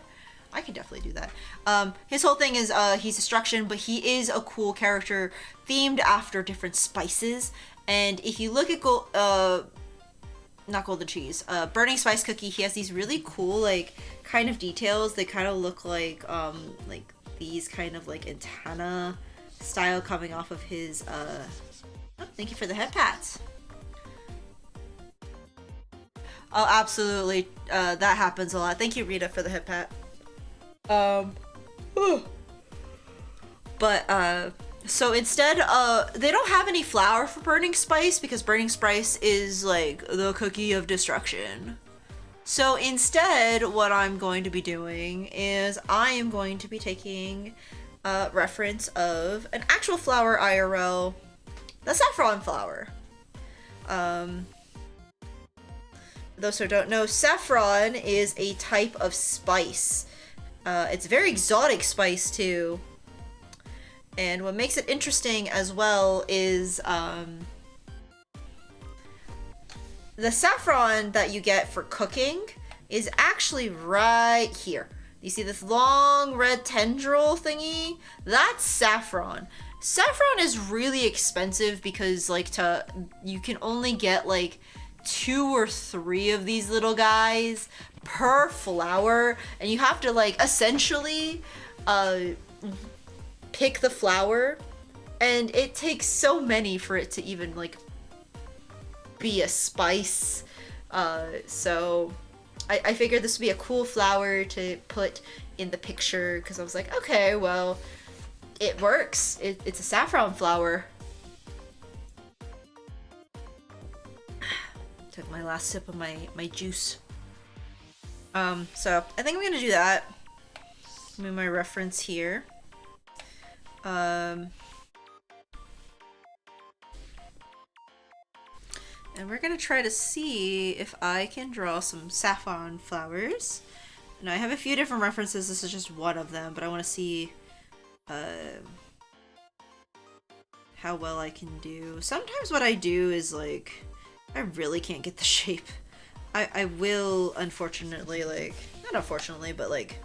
I can definitely do that. His whole thing is, he's destruction, but he is a cool character themed after different spices. And if you look at not Golden Cheese, Burning Spice Cookie, he has these really cool, like, kind of details. They kind of look like these kind of, like, antenna style coming off of his, oh, thank you for the head pats. Oh, absolutely. That happens a lot. Thank you, Rita, for the hip pat. But, so instead, they don't have any flour for Burning Spice because Burning Spice is, like, the cookie of destruction. So instead, what I'm going to be doing is I am going to be taking a reference of an actual flower IRL, the saffron flower. Those who don't know, saffron is a type of spice. It's a very exotic spice too. And what makes it interesting as well is the saffron that you get for cooking is actually right here. You see this long red tendril thingy? That's saffron. Saffron is really expensive because you can only get like 2 or 3 of these little guys per flower, and you have to like essentially pick the flower, and it takes so many for it to even like be a spice. So I figured this would be a cool flower to put in the picture because I was like, okay, well, it works. It's a saffron flower. Took my last sip of my juice. So I think I'm gonna do that. Move my reference here. And we're gonna try to see if I can draw some saffron flowers. And I have a few different references. This is just one of them, but I want to see how well I can do. Sometimes what I do is like, I really can't get the shape. I will, unfortunately, like, not unfortunately, but like,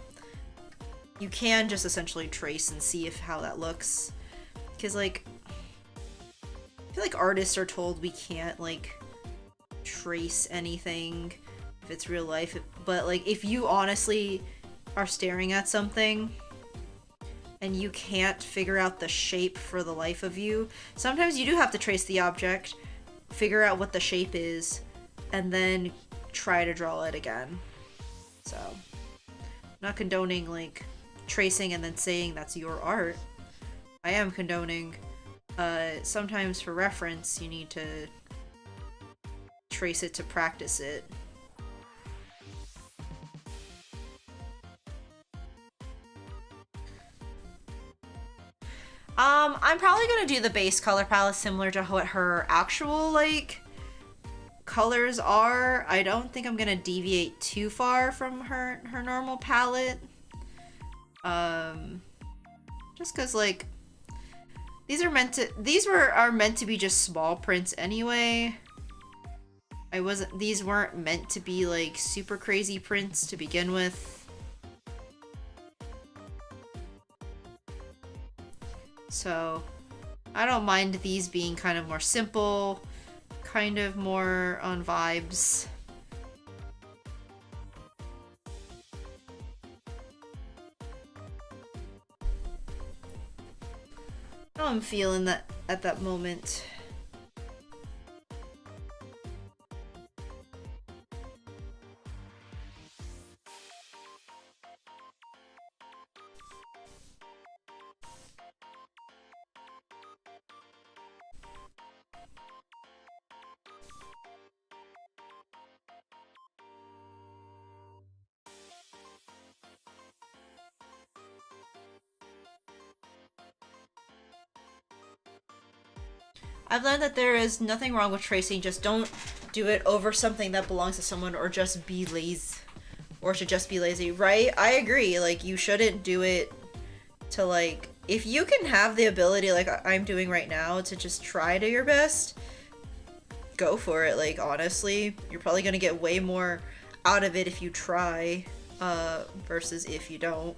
you can just essentially trace and see how that looks. Because like, I feel like artists are told we can't like trace anything if it's real life, but like if you honestly are staring at something and you can't figure out the shape for the life of you, sometimes you do have to trace the object, figure out what the shape is, and then try to draw it again. So I'm not condoning like tracing and then saying that's your art. I am condoning sometimes for reference you need to trace it to practice it. I'm probably gonna do the base color palette similar to what her actual like colors are. I don't think I'm gonna deviate too far from her normal palette. Just cause like these are meant to be just small prints anyway. These weren't meant to be like super crazy prints to begin with. So I don't mind these being kind of more simple, kind of more on vibes. How I'm feeling that at that moment. I've learned that there is nothing wrong with tracing, just don't do it over something that belongs to someone or just be lazy. Or to just be lazy, right? I agree, like, you shouldn't do it to, like, if you can have the ability, like I'm doing right now, to just try to your best, go for it. Like, honestly, you're probably gonna get way more out of it if you try, versus if you don't.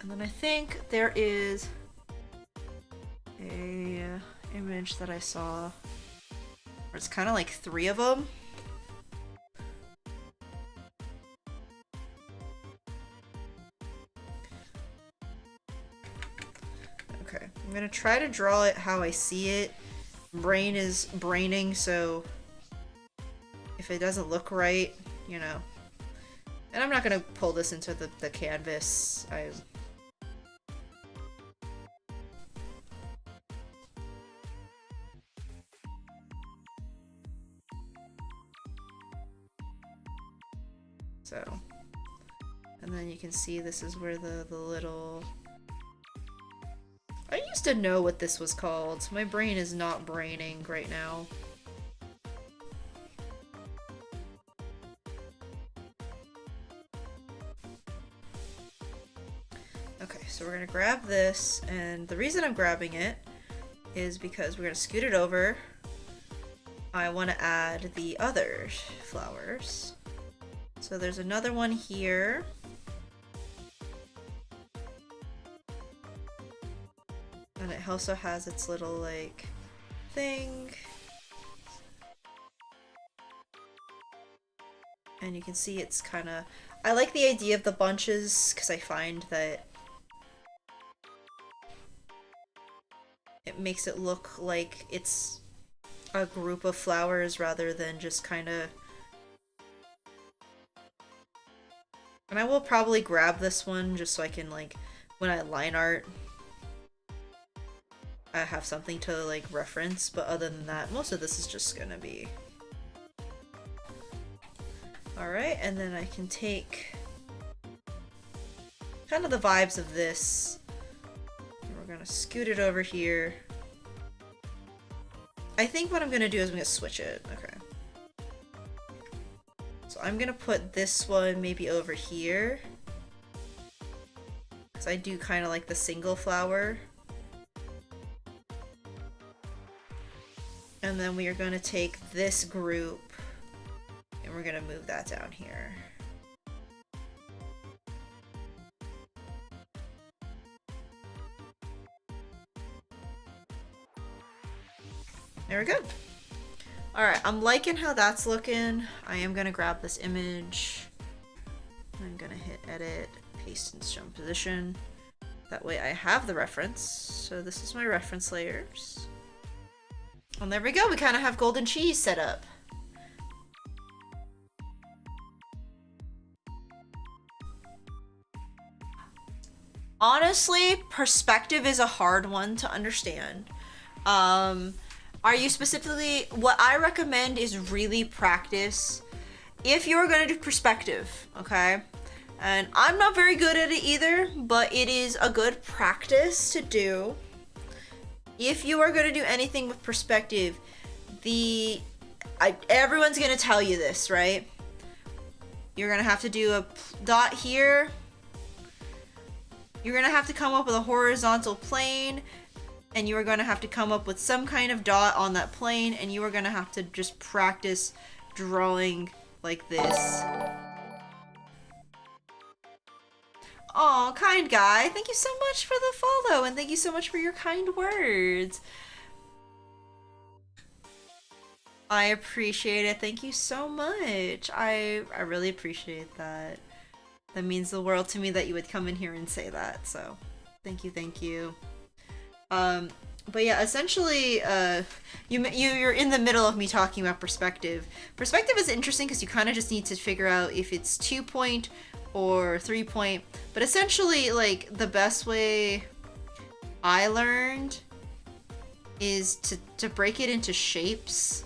And then I think there is a image that I saw where it's kind of like 3 of them. Okay, I'm gonna try to draw it how I see it. Brain is braining, so if it doesn't look right, you know. And I'm not gonna pull this into the canvas. So, and then you can see this is where the little... I used to know what this was called. My brain is not braining right now. so we're gonna grab this, and the reason I'm grabbing it is because we're gonna scoot it over. I want to add the other flowers. So there's another one here. And it also has its little like thing. And you can see it's kind of... I like the idea of the bunches because I find that it makes it look like it's a group of flowers rather than just kind of... And I will probably grab this one just so I can, like, when I line art, I have something to, like, reference. But other than that, most of this is just gonna be... Alright, and then I can take kind of the vibes of this. And we're gonna scoot it over here. I think what I'm gonna do is I'm gonna switch it. Okay. So I'm gonna put this one maybe over here. Because I do kind of like the single flower. And then we are gonna take this group and we're gonna move that down here. There we go. Alright, I'm liking how that's looking. I am gonna grab this image. I'm gonna hit edit, paste in shown position. That way I have the reference. So this is my reference layers. And there we go, we kind of have golden cheese set up. Honestly, perspective is a hard one to understand. Are you specifically... What I recommend is really practice if you're going to do perspective, okay? And I'm not very good at it either, but it is a good practice to do. If you are going to do anything with perspective, everyone's going to tell you this, right? You're going to have to do a dot here. You're going to have to come up with a horizontal plane, and you are going to have to come up with some kind of dot on that plane, and you are going to have to just practice drawing like this. Aw, kind guy, thank you so much for the follow, and thank you so much for your kind words. I appreciate it. Thank you so much. I really appreciate that. That means the world to me that you would come in here and say that, so thank you, thank you. But yeah, essentially, you're in the middle of me talking about perspective. Perspective is interesting because you kind of just need to figure out if it's 2-point or 3-point. But essentially, like, the best way I learned is to break it into shapes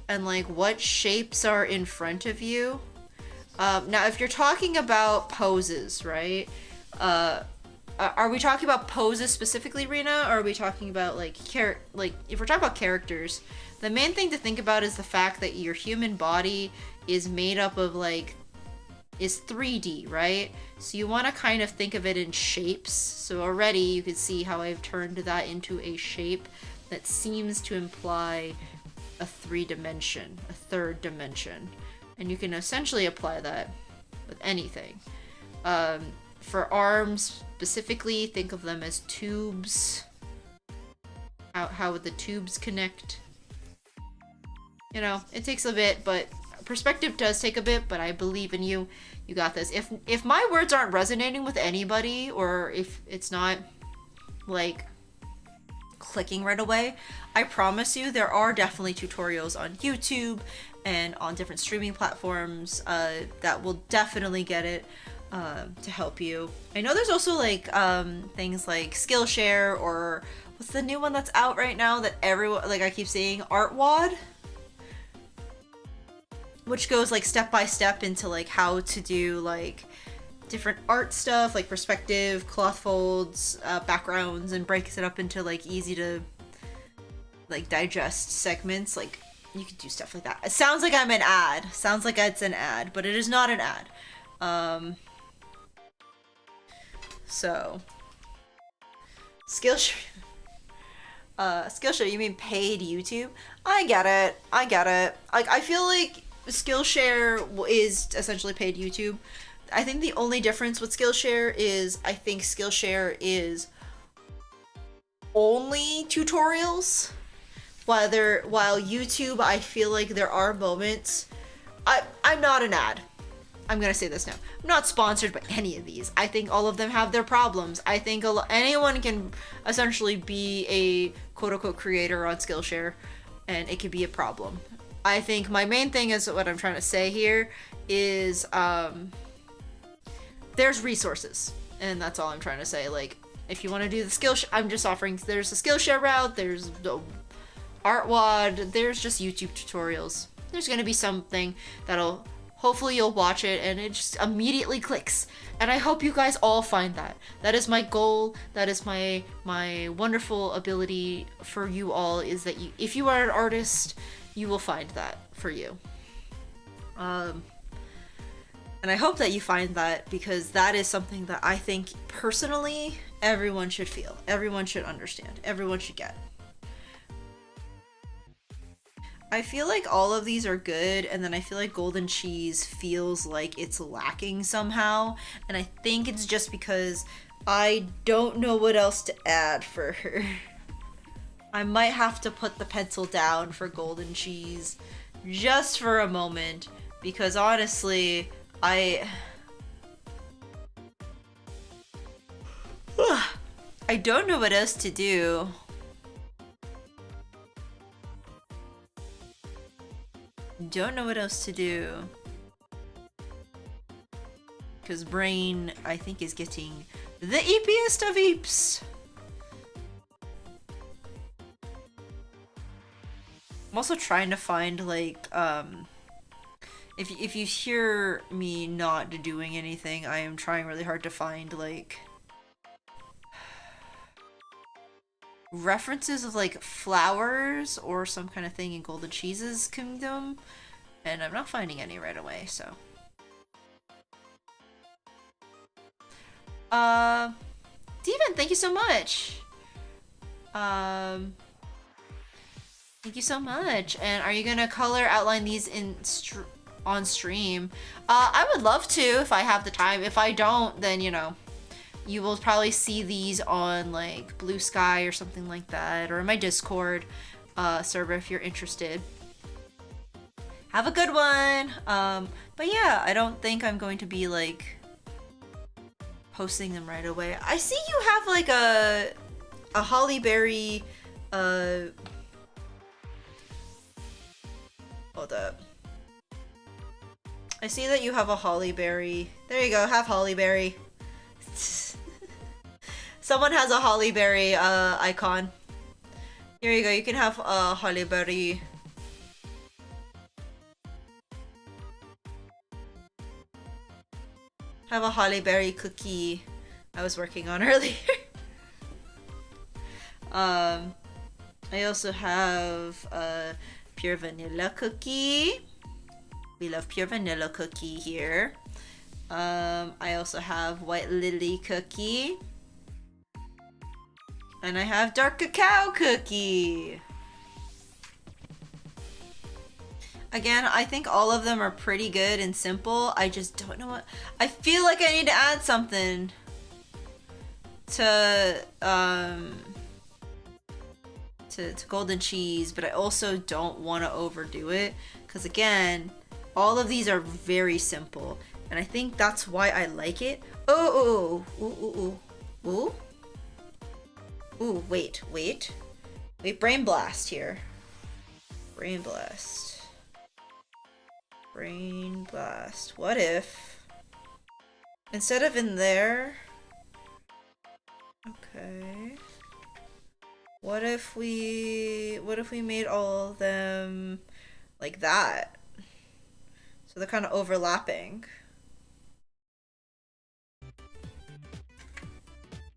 and, like, what shapes are in front of you. Now, if you're talking about poses, right? Are we talking about poses specifically, Rena, or are we talking about like if we're talking about characters, the main thing to think about is the fact that your human body is made up of is 3D, right? So you want to kind of think of it in shapes. So already you can see how I've turned that into a shape that seems to imply a 3 dimension, a third dimension. And you can essentially apply that with anything. For arms specifically, think of them as tubes. How would the tubes connect? You know, it takes a bit, but perspective does take a bit, but I believe in you. You got this. If my words aren't resonating with anybody, or if it's not, like, clicking right away, I promise you there are definitely tutorials on YouTube and on different streaming platforms that will definitely get it to help you. I know there's also like things like Skillshare, or what's the new one that's out right now that everyone, like I keep seeing, Artwad, which goes like step by step into like how to do like different art stuff, like perspective, cloth folds, backgrounds, and breaks it up into like easy to like digest segments. Like you could do stuff like that. It sounds like I'm an ad. Sounds like it's an ad, but it is not an ad. So Skillshare. Skillshare, you mean paid YouTube? I get it. I get it. Like, I feel like Skillshare is essentially paid YouTube. I think the only difference with Skillshare is I think Skillshare is only tutorials. While YouTube, I feel like there are moments. I'm not an ad. I'm gonna say this now. I'm not sponsored by any of these. I think all of them have their problems. I think anyone can essentially be a quote-unquote creator on Skillshare, and it could be a problem. I think my main thing is what I'm trying to say here is there's resources, and that's all I'm trying to say. Like, if you want to do the Skillshare, I'm just offering. There's a Skillshare route. There's the ArtWad. There's just YouTube tutorials. There's gonna be something that'll. Hopefully you'll watch it and it just immediately clicks. And I hope you guys all find that. That is my goal. That is my wonderful ability for you all, is that if you are an artist, you will find that for you. And I hope that you find that, because that is something that I think personally everyone should feel. Everyone should understand. Everyone should get. I feel like all of these are good, and then I feel like Golden Cheese feels like it's lacking somehow, and I think it's just because I don't know what else to add for her. I might have to put the pencil down for Golden Cheese just for a moment, because honestly, I don't know what else to do. Don't know what else to do, because Brain, I think, is getting the eepiest of eeps. I'm also trying to find, like, if you hear me not doing anything, I am trying really hard to find, like, references of, like, flowers or some kind of thing in Golden Cheese's kingdom, and I'm not finding any right away, so. Steven, thank you so much. Thank you so much. And are you gonna color outline these in on stream? I would love to if I have the time. If I don't, then, you know, you will probably see these on, like, Blue Sky or something like that, or in my Discord server if you're interested. Have a good one. But yeah, I don't think I'm going to be, like, posting them right away. I see you have, like, a holly berry. Hold up. I see that you have a holly berry. There you go. Have holly berry. Someone has a holly berry icon. Here you go. You can have a holly berry. Have a holly berry cookie I was working on earlier. I also have a pure vanilla cookie. We love pure vanilla cookie here. I also have white lily cookie. And I have dark cacao cookie. Again, I think all of them are pretty good and simple. I just don't know what... I feel like I need to add something to Golden Cheese, but I also don't want to overdo it. Because again, all of these are very simple. And I think that's why I like it. Oh, ooh, wait. Brain Blast here. Brain Blast. What if, instead of in there, okay, what if we made all of them like that? So they're kind of overlapping.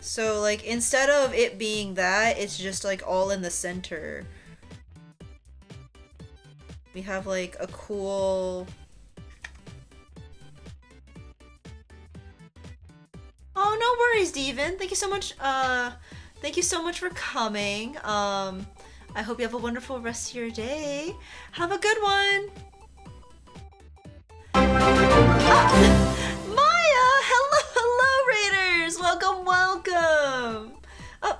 So, like, instead of it being that, it's just, like, all in the center. We have, like, a cool... Oh, no worries, Steven. Thank you so much, Thank you so much for coming. I hope you have a wonderful rest of your day. Have a good one. Maya! Hello, Raiders! Welcome! Oh,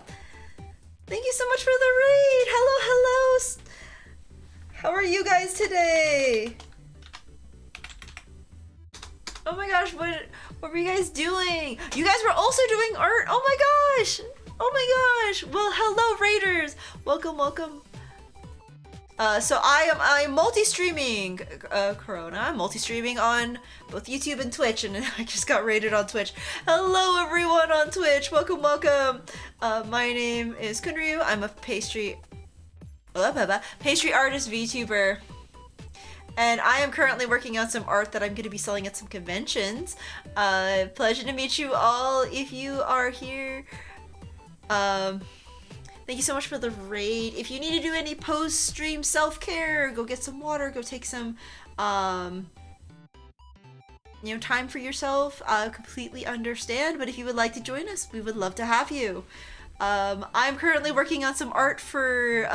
thank you so much for the raid! Hello! How are you guys today? Oh my gosh, what were you guys doing? You guys were also doing art! Oh my gosh! Well, hello, Raiders! Welcome. So I am multi-streaming, Corona. I'm multi-streaming on both YouTube and Twitch, and I just got raided on Twitch. Hello, everyone on Twitch. Welcome. My name is Kunryu. I'm a pastry artist VTuber, and I am currently working on some art that I'm going to be selling at some conventions. Pleasure to meet you all. If you are here, thank you so much for the raid. If you need to do any post-stream self-care, go get some water, go take some, time for yourself. I completely understand, but if you would like to join us, we would love to have you. I'm currently working on some art for,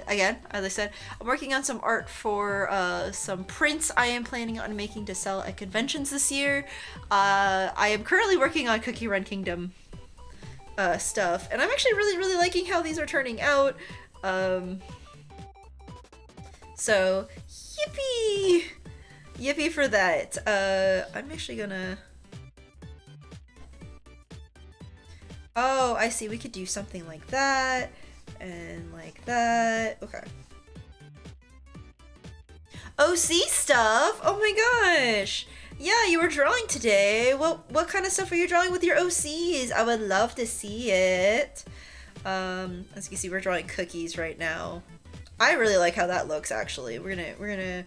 again, as I said, I'm working on some art for, some prints I am planning on making to sell at conventions this year. I am currently working on Cookierun Kingdom stuff, and I'm actually really liking how these are turning out. So yippee for that. I'm actually gonna, oh, I see, we could do something like that and like that. Okay, OC stuff. Oh my gosh. Yeah, you were drawing today. What kind of stuff are you drawing with your OCs? I would love to see it. As you can see, we're drawing cookies right now. I really like how that looks, actually. We're gonna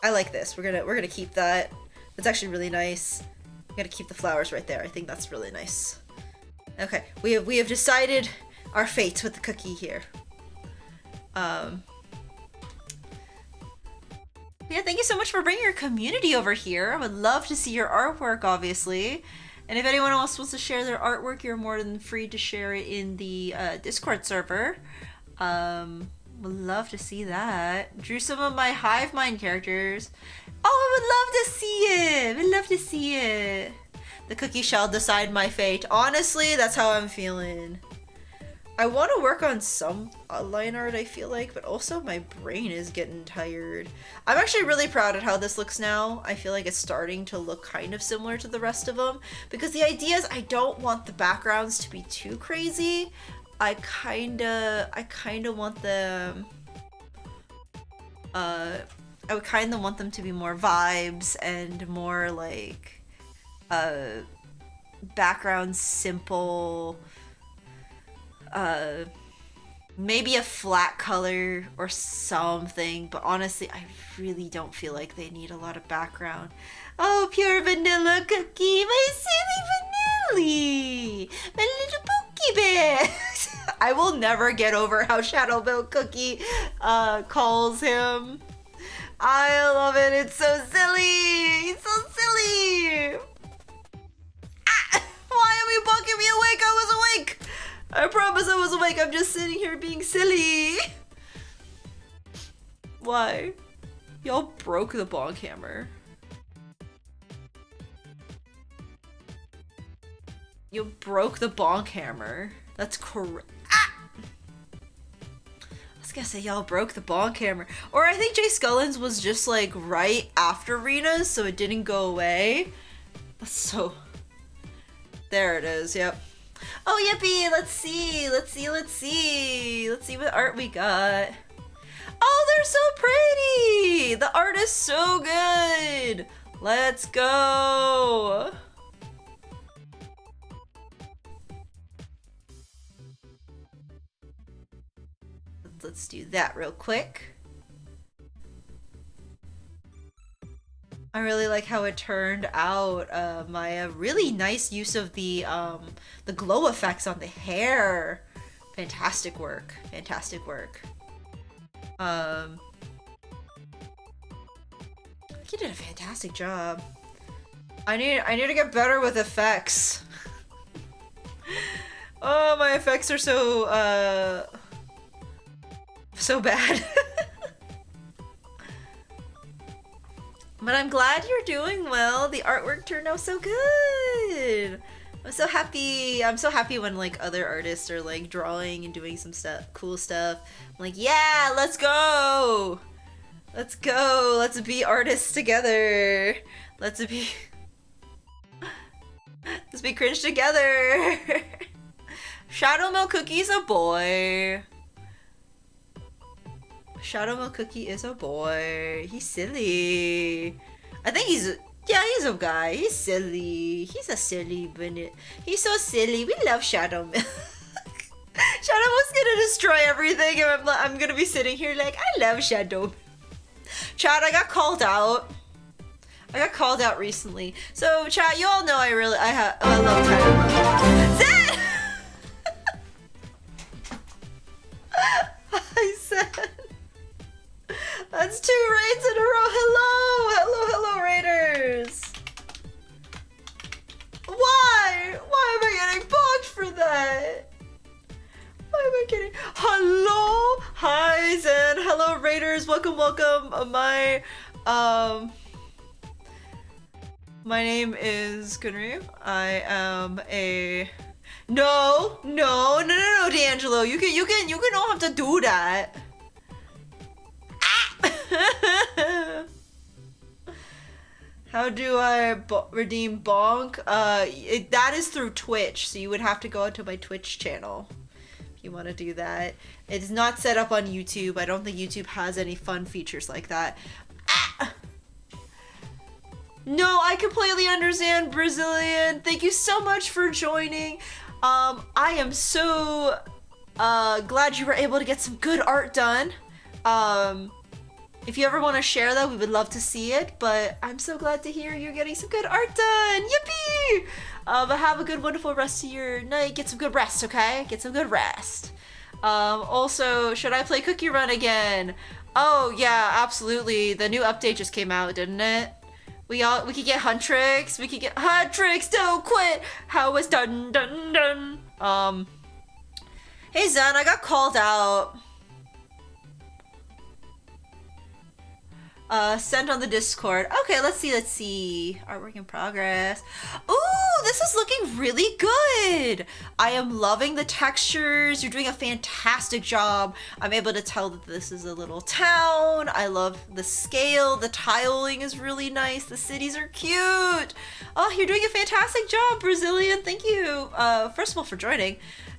I like this. We're gonna keep that. That's actually really nice. We gotta keep the flowers right there. I think that's really nice. Okay, we have decided our fates with the cookie here. Yeah, thank you so much for bringing your community over here. I would love to see your artwork, obviously. And if anyone else wants to share their artwork, you're more than free to share it in the Discord server. Would love to see that. Drew some of my Hive Mind characters. Oh, I would love to see it. Would love to see it. The cookie shall decide my fate. Honestly, that's how I'm feeling. I want to work on some line art, I feel like, but also my brain is getting tired. I'm actually really proud at how this looks now. I feel like it's starting to look kind of similar to the rest of them, because the idea is I don't want the backgrounds to be too crazy. I kinda want them, I would kinda want them to be more vibes and more like, background simple, maybe a flat color or something, but honestly, I really don't feel like they need a lot of background. Oh, pure vanilla cookie, my silly vanilla, my little pookie bear. I will never get over how Shadowbill Cookie calls him. I love it. It's so silly. It's so silly. Ah, why are you bugging me awake? I was awake. I promise I was awake. I'm just sitting here being silly. Why? Y'all broke the bonk hammer. You broke the bonk hammer. That's correct. Ah! I was gonna say y'all broke the bonk hammer. Or I think Jay Scullens was just like right after Rena's, so it didn't go away. That's so... There it is, yep. Oh, yippee! Let's see what art we got. Oh, they're so pretty! The art is so good! Let's go! Let's do that real quick. I really like how it turned out, Maya. Really nice use of the glow effects on the hair. Fantastic work. Fantastic work. You did a fantastic job. I need to get better with effects. Oh, my effects are so bad. But I'm glad you're doing well. The artwork turned out so good. I'm so happy. I'm so happy when like other artists are like drawing and doing some stuff, cool stuff. I'm like, yeah, let's go. Let's go. Let's be artists together. Let's be cringe together. Shadow Milk Cookie's a boy. Shadow Milk Cookie is a boy. He's silly. I think he's a a guy. He's silly. He's a silly bunny. He's so silly. We love Shadow Milk. Shadow Milk's gonna destroy everything, and I'm gonna be sitting here like, I love Shadow Milk. Chat, I got called out. I got called out recently. So chat, you all know I love Shadow Milk. I said. That's 2 raids in a row. Hello, raiders. Why am I getting booked for that? Why am I getting? Hello, hi Zen. Hello, raiders. Welcome. My name is Kunryu. I am a. No, D'Angelo. You don't have to do that. How do I redeem Bonk? That is through Twitch, so you would have to go to my Twitch channel if you want to do that. It's not set up on YouTube. I don't think YouTube has any fun features like that. No, I completely understand, Brazilian. Thank you so much for joining. I am so glad you were able to get some good art done. If you ever want to share that, we would love to see it, but I'm so glad to hear you're getting some good art done. Yippee! But have a good, wonderful rest of your night. Get some good rest, okay? Get some good rest. Also, should I play Cookierun again? Oh, yeah, absolutely. The new update just came out, didn't it? We could get Huntrix. We could get Huntrix. Don't quit. How was done. Hey Zen, I got called out. Sent on the Discord. Okay, let's see. Artwork in progress. Ooh, this is looking really good. I am loving the textures. You're doing a fantastic job. I'm able to tell that this is a little town. I love the scale. The tiling is really nice. The cities are cute. Oh, you're doing a fantastic job, Brazilian. Thank you, first of all, for joining.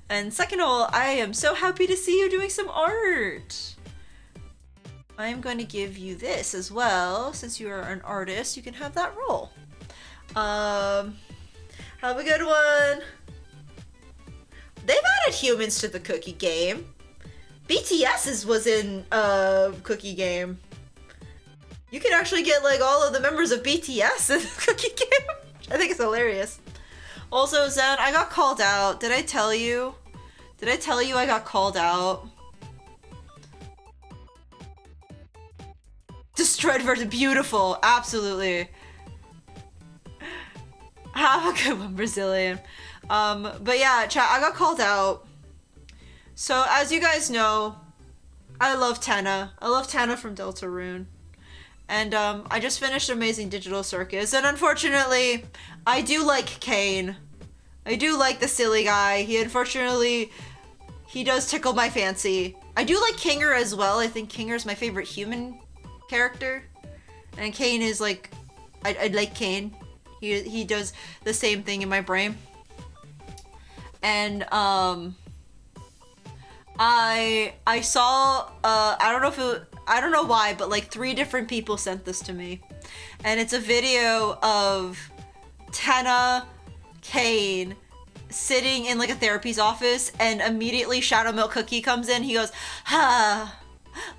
And second of all, I am so happy to see you doing some art. I'm going to give you this as well. Since you are an artist, you can have that role. Have a good one. They've added humans to the cookie game. BTS's was in cookie game. You can actually get like all of the members of BTS in the cookie game. I think it's hilarious. Also, Zen, I got called out. Did I tell you? I got called out? Destroyed versus beautiful, absolutely. Have a good one, Brazilian. But yeah, chat, I got called out. So as you guys know, I love Tenna. I love Tenna from Deltarune. And I just finished Amazing Digital Circus, and unfortunately, I do like Kane. I do like the silly guy. He does tickle my fancy. I do like Kinger as well. I think Kinger's my favorite human character, and Kane is like, I like Kane. He does the same thing in my brain. And I saw I don't know why, but like 3 different people sent this to me, and it's a video of Tenna, Kane sitting in like a therapy's office, and immediately Shadow Milk Cookie comes in. He goes,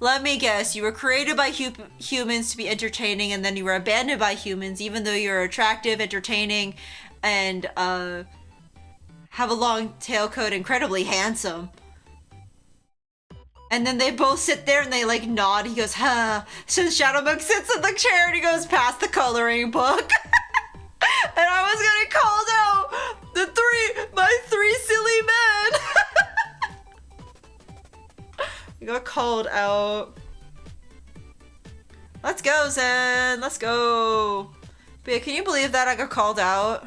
let me guess, you were created by humans to be entertaining, and then you were abandoned by humans, even though you're attractive, entertaining, and have a long tail coat, incredibly handsome. And then they both sit there and they like nod. He goes, So Shadow Milk sits in the chair and he goes, past the coloring book. And I was getting called out. My three silly men. called out. Let's go, Zen. Let's go. But yeah, can you believe that I got called out?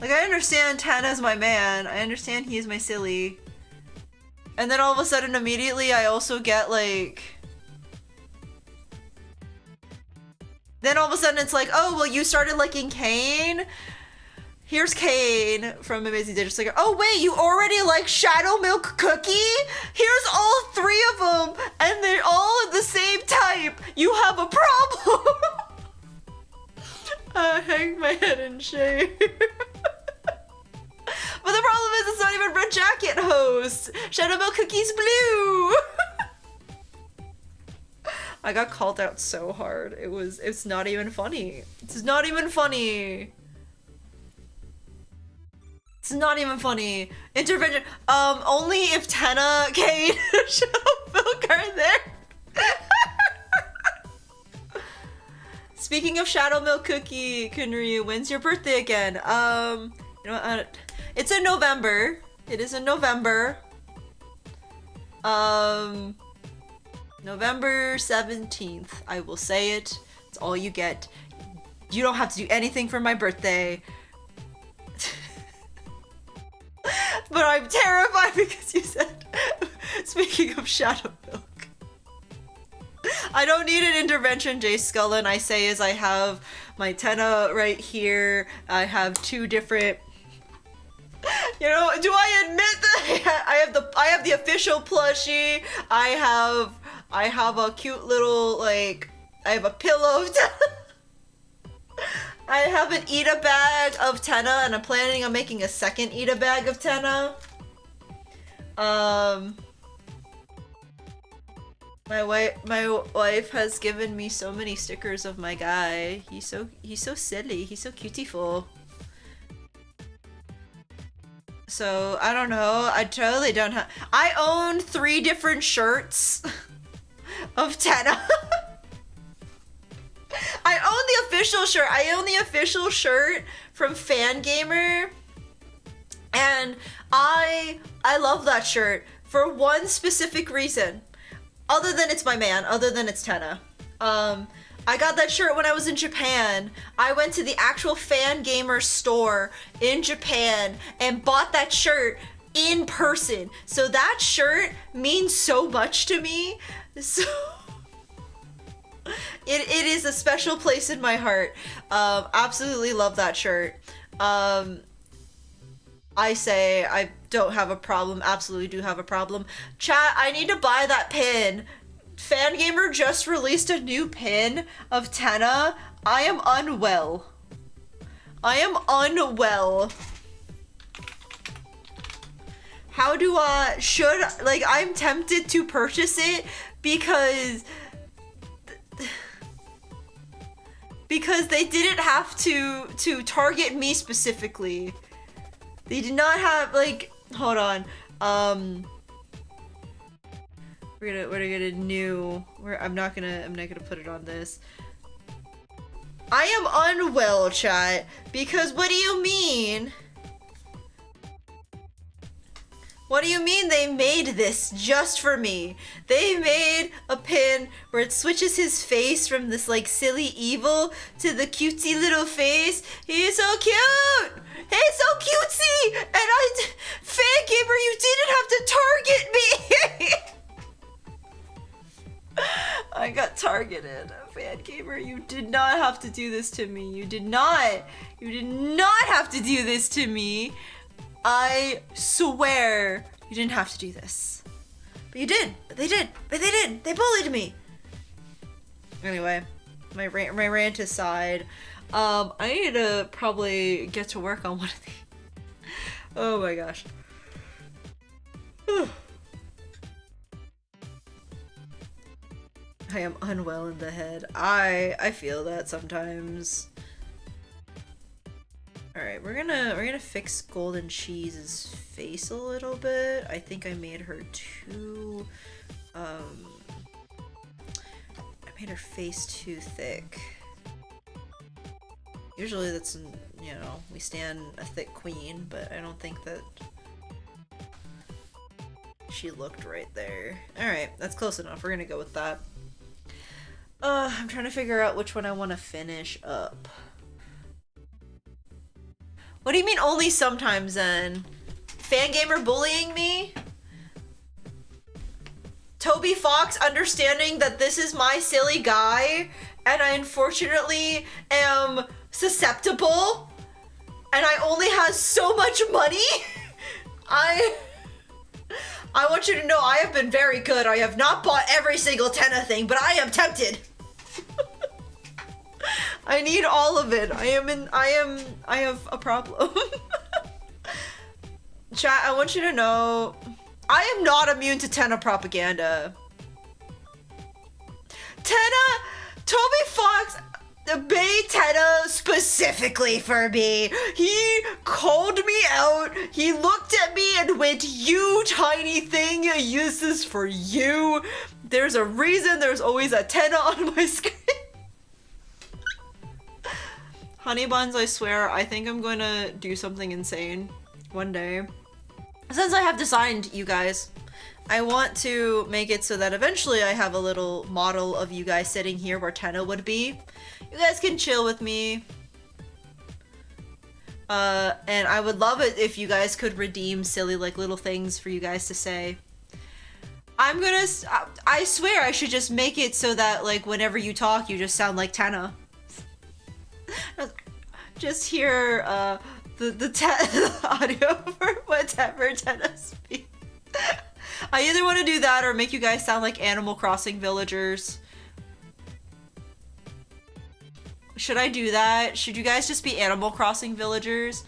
Like, I understand Tana's my man. I understand he is my silly. And then all of a sudden, immediately, I also get, like... Then all of a sudden, it's like, oh, well, you started liking Kane? Here's Kane from Amazing Digits. Like, oh, wait, you already like Shadow Milk Cookie? Here's all 3 of them, and they're all of the same type. You have a problem. Hang my head in shame. But the problem is it's not even Red Jacket host. Shadow Milk Cookie's blue. I got called out so hard. It's not even funny. It's not even funny. It's not even funny. Intervention. Only if Tana, Kane, Shadow Milk are there. Speaking of Shadow Milk Cookie, Kunryu, when's your birthday again? You know, it's in November. It is in November. November 17th. I will say it. It's all you get. You don't have to do anything for my birthday. But I'm terrified because you said, speaking of Shadow Milk. I don't need an intervention, Jay Scullin. I say is I have my Tenna right here. I have 2 different... You know, do I admit that I have the official plushie? I have a cute little, like, I have a pillow of Tenna. I have an Ida bag of Tenna, and I'm planning on making a second Ida bag of Tenna. My wife has given me so many stickers of my guy. He's so silly. He's so cutieful. So, I don't know. I totally don't have... I own 3 different shirts of Tenna. I own the official shirt. I own the official shirt from Fangamer. And I love that shirt for one specific reason. Other than it's my man. Other than it's Tenna. I got that shirt when I was in Japan. I went to the actual Fangamer store in Japan and bought that shirt in person. So that shirt means so much to me. So it is a special place in my heart. Absolutely love that shirt. I say I don't have a problem. Absolutely do have a problem. Chat, I need to buy that pin. Fangamer just released a new pin of Tenna. I am unwell. I am unwell. How do I... Should... Like, I'm tempted to purchase it because they didn't have to target me specifically. They did not have, like... Hold on. We're gonna new. I'm not gonna put it on this. I am unwell, chat. Because what do you mean? What do you mean they made this just for me? They made a pin where it switches his face from this like silly evil to the cutesy little face. He's so cute! He's so cutesy! And Fangamer, you didn't have to target me! I got targeted. Fangamer, you did not have to do this to me. You did not. You did not have to do this to me. I swear you didn't have to do this. But you did. But they did. But they did. They bullied me. Anyway, my rant aside, I need to probably get to work on one of these. Oh my gosh. I am unwell in the head. I feel that sometimes. Alright, we're gonna fix Golden Cheese's face a little bit. I think I made her too I made her face too thick. Usually that's, you know, we stand a thick queen, but I don't think that She looked right there. Alright, that's close enough. We're gonna go with that. I'm trying to figure out which one I want to finish up. What do you mean only sometimes then? Fangamer bullying me? Toby Fox understanding that this is my silly guy and I unfortunately am susceptible and I only have so much money? I want you to know I have been very good. I have not bought every single Tenna thing, but I am tempted. I need all of it. I have a problem. Chat, I want you to know I am not immune to Tenna propaganda. Tenna, Toby Fox made Tenna specifically for me. He called me out. He looked at me and went, "You tiny thing, use this for you." There's a reason there's always a Tenna on my screen. Honey buns, I swear, I think I'm going to do something insane one day. Since I have designed you guys, I want to make it so that eventually I have a little model of you guys sitting here where Tenna would be. You guys can chill with me. And I would love it if you guys could redeem silly like little things for you guys to say. I swear I should just make it so that like whenever you talk you just sound like Tenna. Just hear the audio for whatever Tenna speaks. I either want to do that or make you guys sound like Animal Crossing villagers. Should I do that? Should you guys just be Animal Crossing villagers?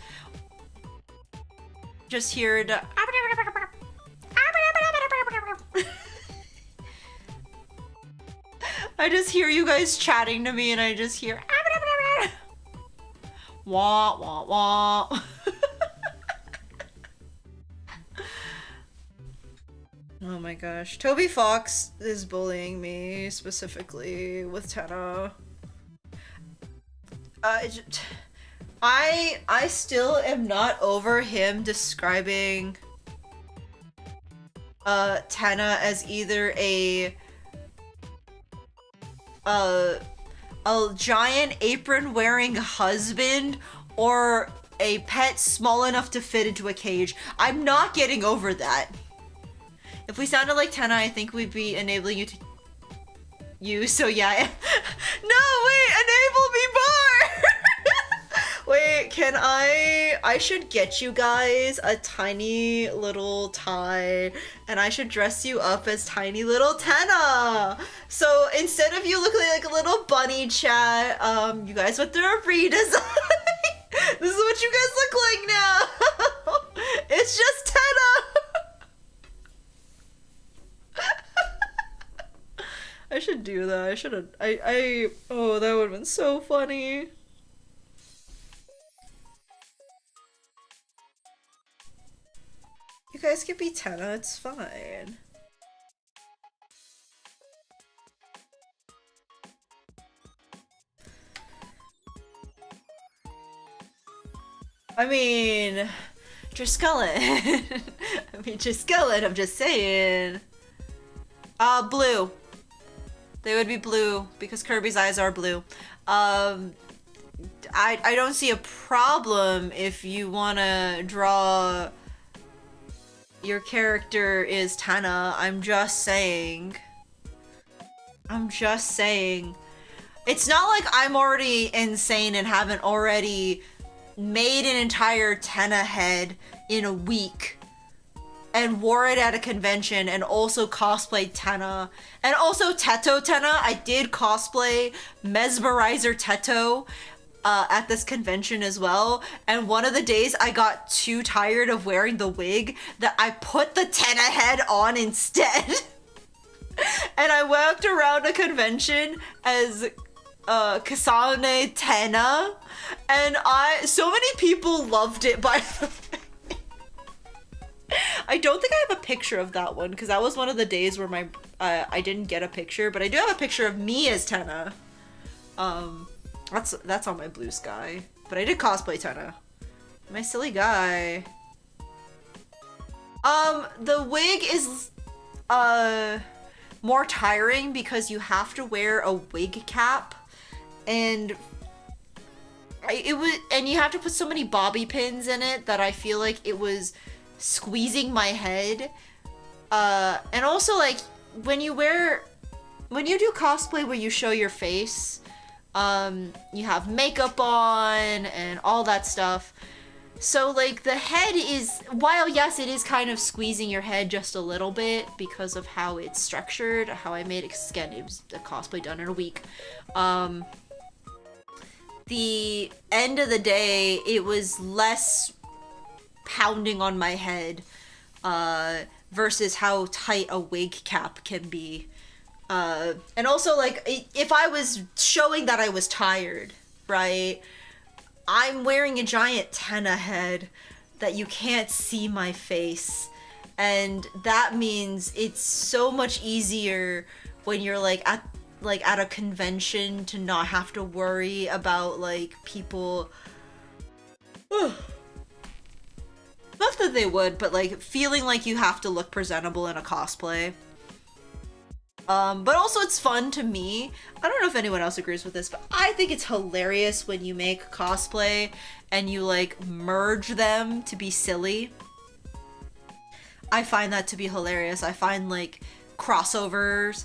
Just hear the... I just hear you guys chatting to me and I just hear... Wah, wah, wah. Oh my gosh. Toby Fox is bullying me specifically with Tenna. I still am not over him describing Tenna as either a giant apron wearing husband or a pet small enough to fit into a cage. I'm not getting over that. If we sounded like Tenna, I think we'd be enabling you to so yeah. No, wait, enable me more! Wait, can I should get you guys a tiny little tie and I should dress you up as tiny little Tenna. So instead of you looking like a little bunny chat, you guys went through a redesign. This is what you guys look like now. It's just Tenna. I should do that. I should have. Oh, that would have been so funny. You guys can be Tenna, it's fine. I mean, Driscollin. I'm just saying. Blue. They would be blue because Kirby's eyes are blue. I don't see a problem if you wanna draw your character is Tenna. I'm just saying. It's not like I'm already insane and haven't already made an entire Tenna head in a week and wore it at a convention and also cosplayed Tenna. And also Teto Tenna. I did cosplay Mesmerizer Teto at this convention as well. And one of the days I got too tired of wearing the wig that I put the Tenna head on instead. And I walked around a convention as Kasane Tenna. And so many people loved it, by the way. I don't think I have a picture of that one because that was one of the days where I didn't get a picture, but I do have a picture of me as Tenna. That's on my Blue Sky, but I did cosplay Tenna. My silly guy. The wig is more tiring because you have to wear a wig cap, and and you have to put so many bobby pins in it that I feel like it was squeezing my head. And also, like, when you do cosplay where you show your face, you have makeup on and all that stuff. So, like, the head is, while yes, it is kind of squeezing your head just a little bit because of how it's structured, how I made it, 'cause again, it was a cosplay done in a week. The end of the day, it was less pounding on my head, versus how tight a wig cap can be. And also, like, if I was showing that I was tired, right? I'm wearing a giant tenna head that you can't see my face. And that means it's so much easier when you're like at a convention to not have to worry about like people. Not that they would, but like feeling like you have to look presentable in a cosplay. But also it's fun to me. I don't know if anyone else agrees with this, but I think it's hilarious when you make cosplay and you like merge them to be silly. I find that to be hilarious. I find like crossovers.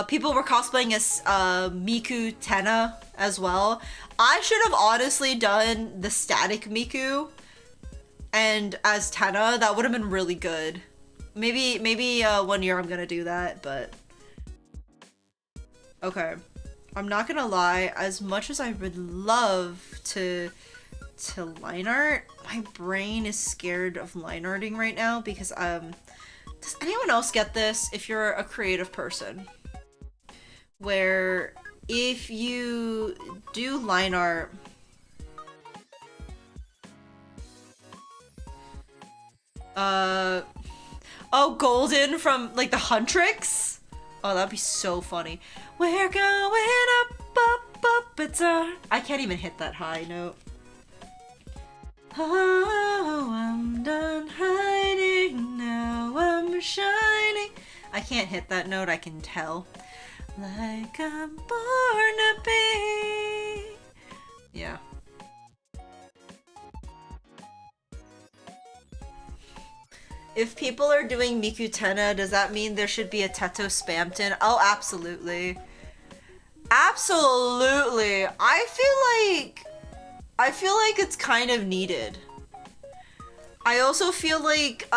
People were cosplaying as Miku Tenna as well. I should have honestly done the static Miku and as Tenna. That would have been really good. Maybe one year I'm gonna do that, but okay. I'm not gonna lie, as much as I would love to line art, my brain is scared of line arting right now because does anyone else get this? If you're a creative person, where if you do line art, oh, Golden from like the Huntrix? Oh, that'd be so funny. We're going up, up, up, it's our... I can't even hit that high note. Oh, I'm done hiding, now I'm shining. I can't hit that note, I can tell. Like I'm born to be. Yeah. If people are doing Miku Tenna, does that mean there should be a Teto Spamton? Oh, absolutely. Absolutely. I feel like it's kind of needed. I also feel like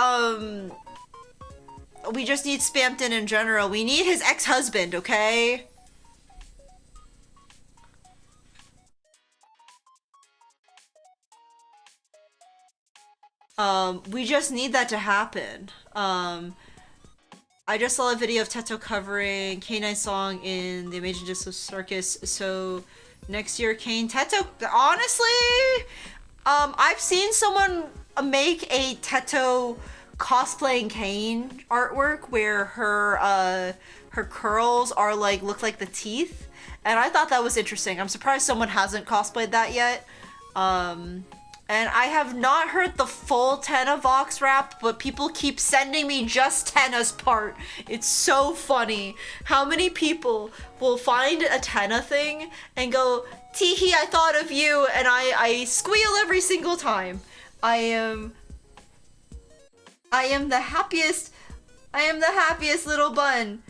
we just need Spamton in general. We need his ex-husband, okay? We just need that to happen. I just saw a video of Teto covering K9's song in the Amazing Disco Circus, so next year Kane Teto, honestly, I've seen someone make a Teto cosplaying Kane artwork where her curls are like, look like the teeth, and I thought that was interesting. I'm surprised someone hasn't cosplayed that yet. And I have not heard the full Tenna Vox rap, but people keep sending me just Tenna's part. It's so funny. How many people will find a Tenna thing and go, Teehee, I thought of you, and I squeal every single time. I am the happiest little bun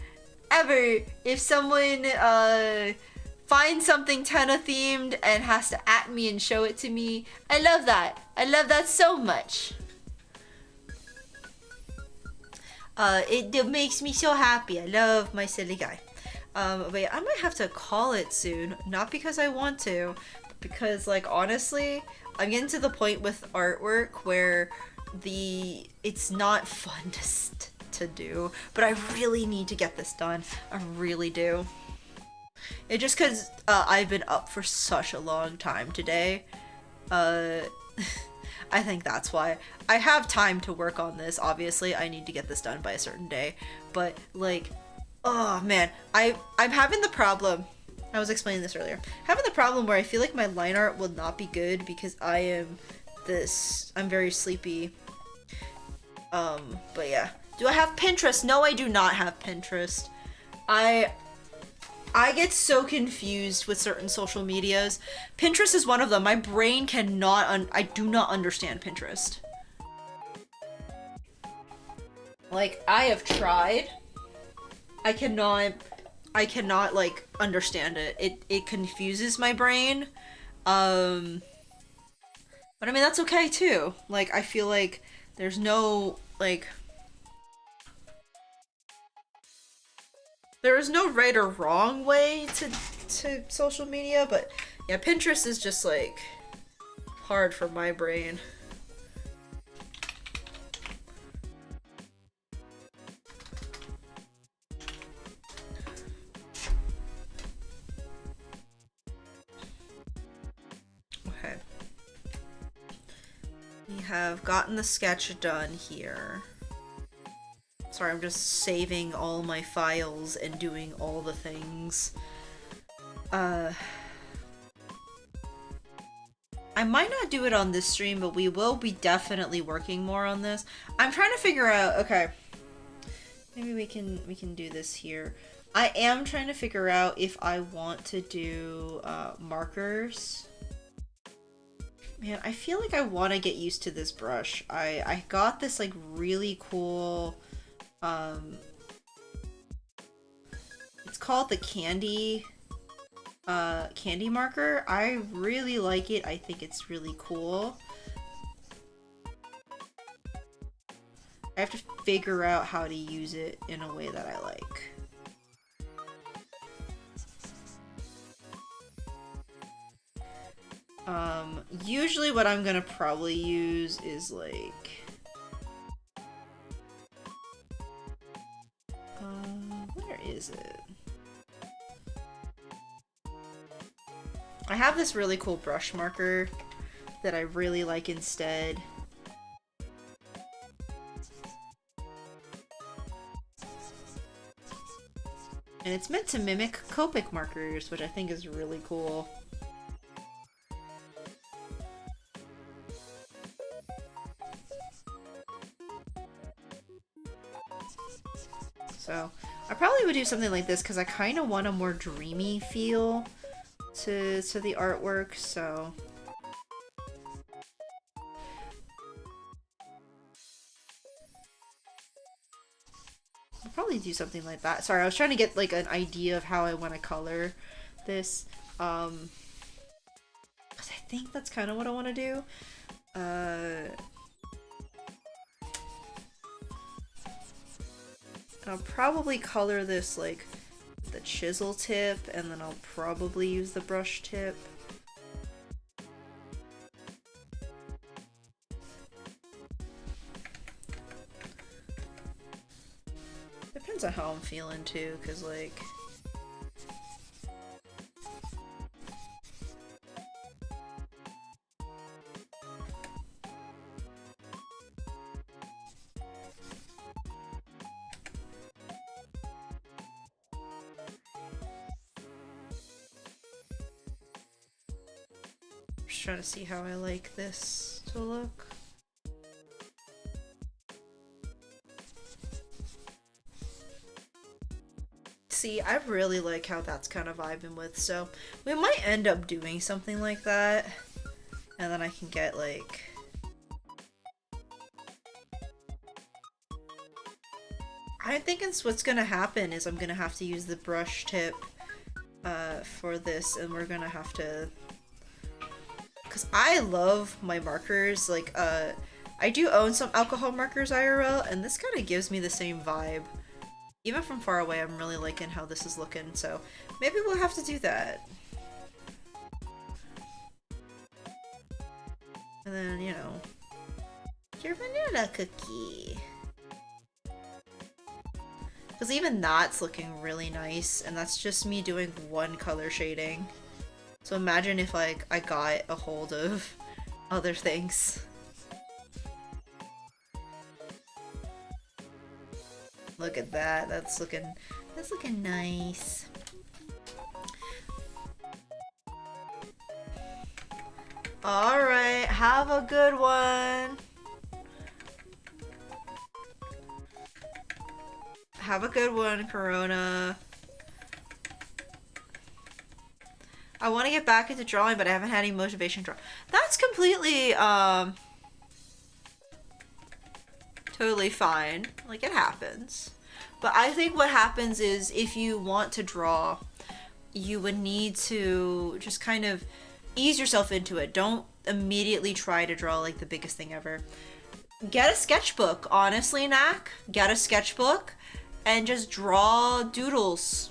ever. If someone find something Tenna themed and has to at me and show it to me. I love that. I love that so much. It makes me so happy. I love my silly guy. Wait, I might have to call it soon. Not because I want to, but because, like, honestly, I'm getting to the point with artwork where it's not fun to do, but I really need to get this done. I really do. It just because I've been up for such a long time today. I think that's why. I have time to work on this, obviously. I need to get this done by a certain day. But, like, oh man. I'm having the problem. I was explaining this earlier. Having the problem where I feel like my line art will not be good because I'm very sleepy. But yeah. Do I have Pinterest? No, I do not have Pinterest. I get so confused with certain social medias. Pinterest is one of them. My brain cannot I do not understand Pinterest. Like, I have tried. I cannot like understand it. It confuses my brain. But I mean, that's okay too. Like, I feel like there's no like there is no right or wrong way to social media, but yeah, Pinterest is just like hard for my brain. Okay. We have gotten the sketch done here. Sorry, I'm just saving all my files and doing all the things. I might not do it on this stream, but we will be definitely working more on this. I'm trying to figure out, okay. Maybe we can do this here. I am trying to figure out if I want to do markers. Man, I feel like I want to get used to this brush. I got this like really cool it's called the candy marker. I really like it. I think it's really cool. I have to figure out how to use it in a way that I like. Usually what I'm gonna probably use is like where is it? I have this really cool brush marker that I really like instead. And it's meant to mimic Copic markers, which I think is really cool. So I probably would do something like this because I kind of want a more dreamy feel to the artwork, so I'll probably do something like that. Sorry, I was trying to get like an idea of how I want to color this, because I think that's kind of what I want to do. I'll probably color this like the chisel tip, and then I'll probably use the brush tip. Depends on how I'm feeling too, because like just trying to see how I like this to look. See, I really like how that's kind of vibing with, so we might end up doing something like that, and then I can get like I'm thinking what's gonna happen is I'm gonna have to use the brush tip for this, and we're gonna have to, because I love my markers, like I do own some alcohol markers IRL, and this kind of gives me the same vibe. Even from far away, I'm really liking how this is looking, so maybe we'll have to do that. And then, you know, your vanilla cookie. Because even that's looking really nice, and that's just me doing one color shading. So imagine if like I got a hold of other things. Look at that. That's looking nice. All right, have a good one. Have a good one, Corona. I want to get back into drawing, but I haven't had any motivation to draw. That's completely, totally fine. Like, it happens. But I think what happens is if you want to draw, you would need to just kind of ease yourself into it. Don't immediately try to draw like the biggest thing ever. Get a sketchbook, honestly, Knack. Get a sketchbook and just draw doodles.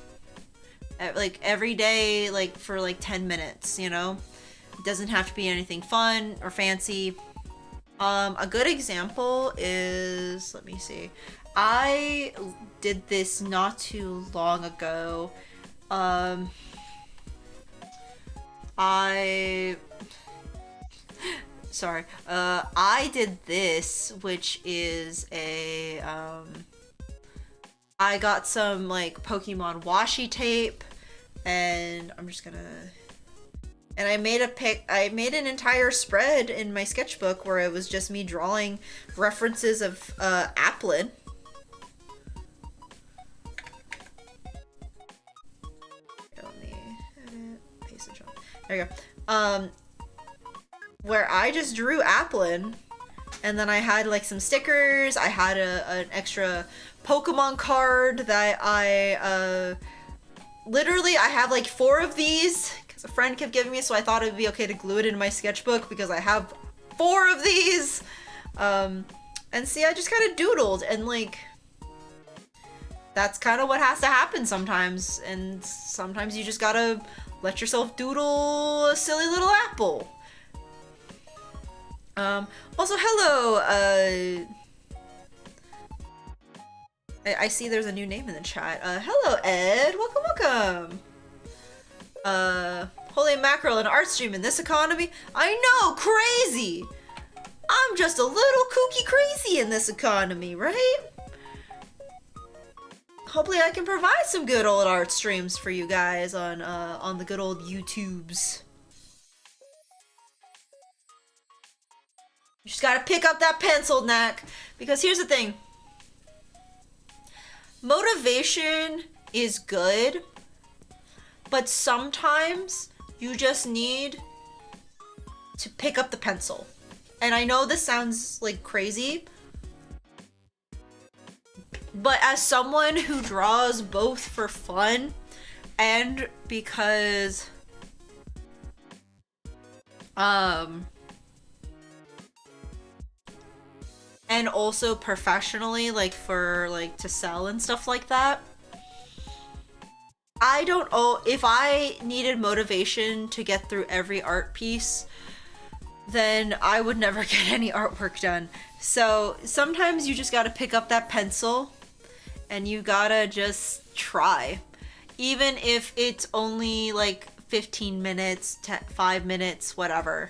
Like every day, like for like 10 minutes, you know? It doesn't have to be anything fun or fancy. A good example is, let me see. I did this not too long ago. I did this, which is a, I got some like Pokemon washi tape, and I'm just gonna, and I made an entire spread in my sketchbook where it was just me drawing references of Applin. There you go. Where I just drew Applin, and then I had like some stickers. I had an extra Pokemon card that I literally I have like 4 of these because a friend kept giving me, so I thought it would be okay to glue it in my sketchbook because I have 4 of these. And see, I just kind of doodled, and like that's kind of what has to happen sometimes, and sometimes you just gotta let yourself doodle a silly little apple. Also, hello, I see there's a new name in the chat. Hello, Ed. Welcome, welcome. Holy mackerel, an art stream in this economy? I know, crazy! I'm just a little kooky crazy in this economy, right? Hopefully I can provide some good old art streams for you guys on the good old YouTubes. You just gotta pick up that pencil, Knack. Because here's the thing. Motivation is good, but sometimes you just need to pick up the pencil. And I know this sounds like crazy, but as someone who draws both for fun and because and also professionally, like for like to sell and stuff like that, I don't know if I needed motivation to get through every art piece, then I would never get any artwork done. So sometimes you just gotta pick up that pencil and you gotta just try. Even if it's only like 15 minutes, 5 minutes, whatever.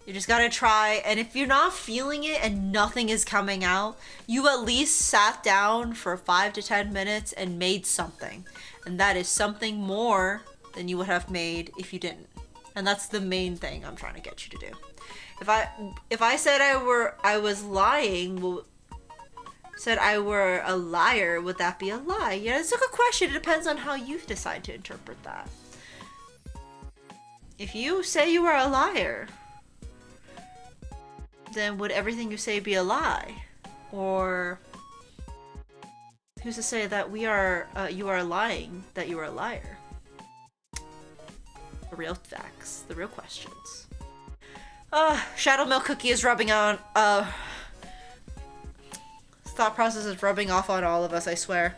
You just gotta try, and if you're not feeling it and nothing is coming out, you at least sat down for 5 to 10 minutes and made something. And that is something more than you would have made if you didn't. And that's the main thing I'm trying to get you to do. If I said I was lying, said I were a liar, would that be a lie? Yeah, it's a good question. It depends on how you decide to interpret that. If you say you are a liar, then would everything you say be a lie? Or who's to say that you are lying, that you are a liar? The real facts, the real questions. Shadow Milk Cookie is rubbing on, thought process is rubbing off on all of us, I swear.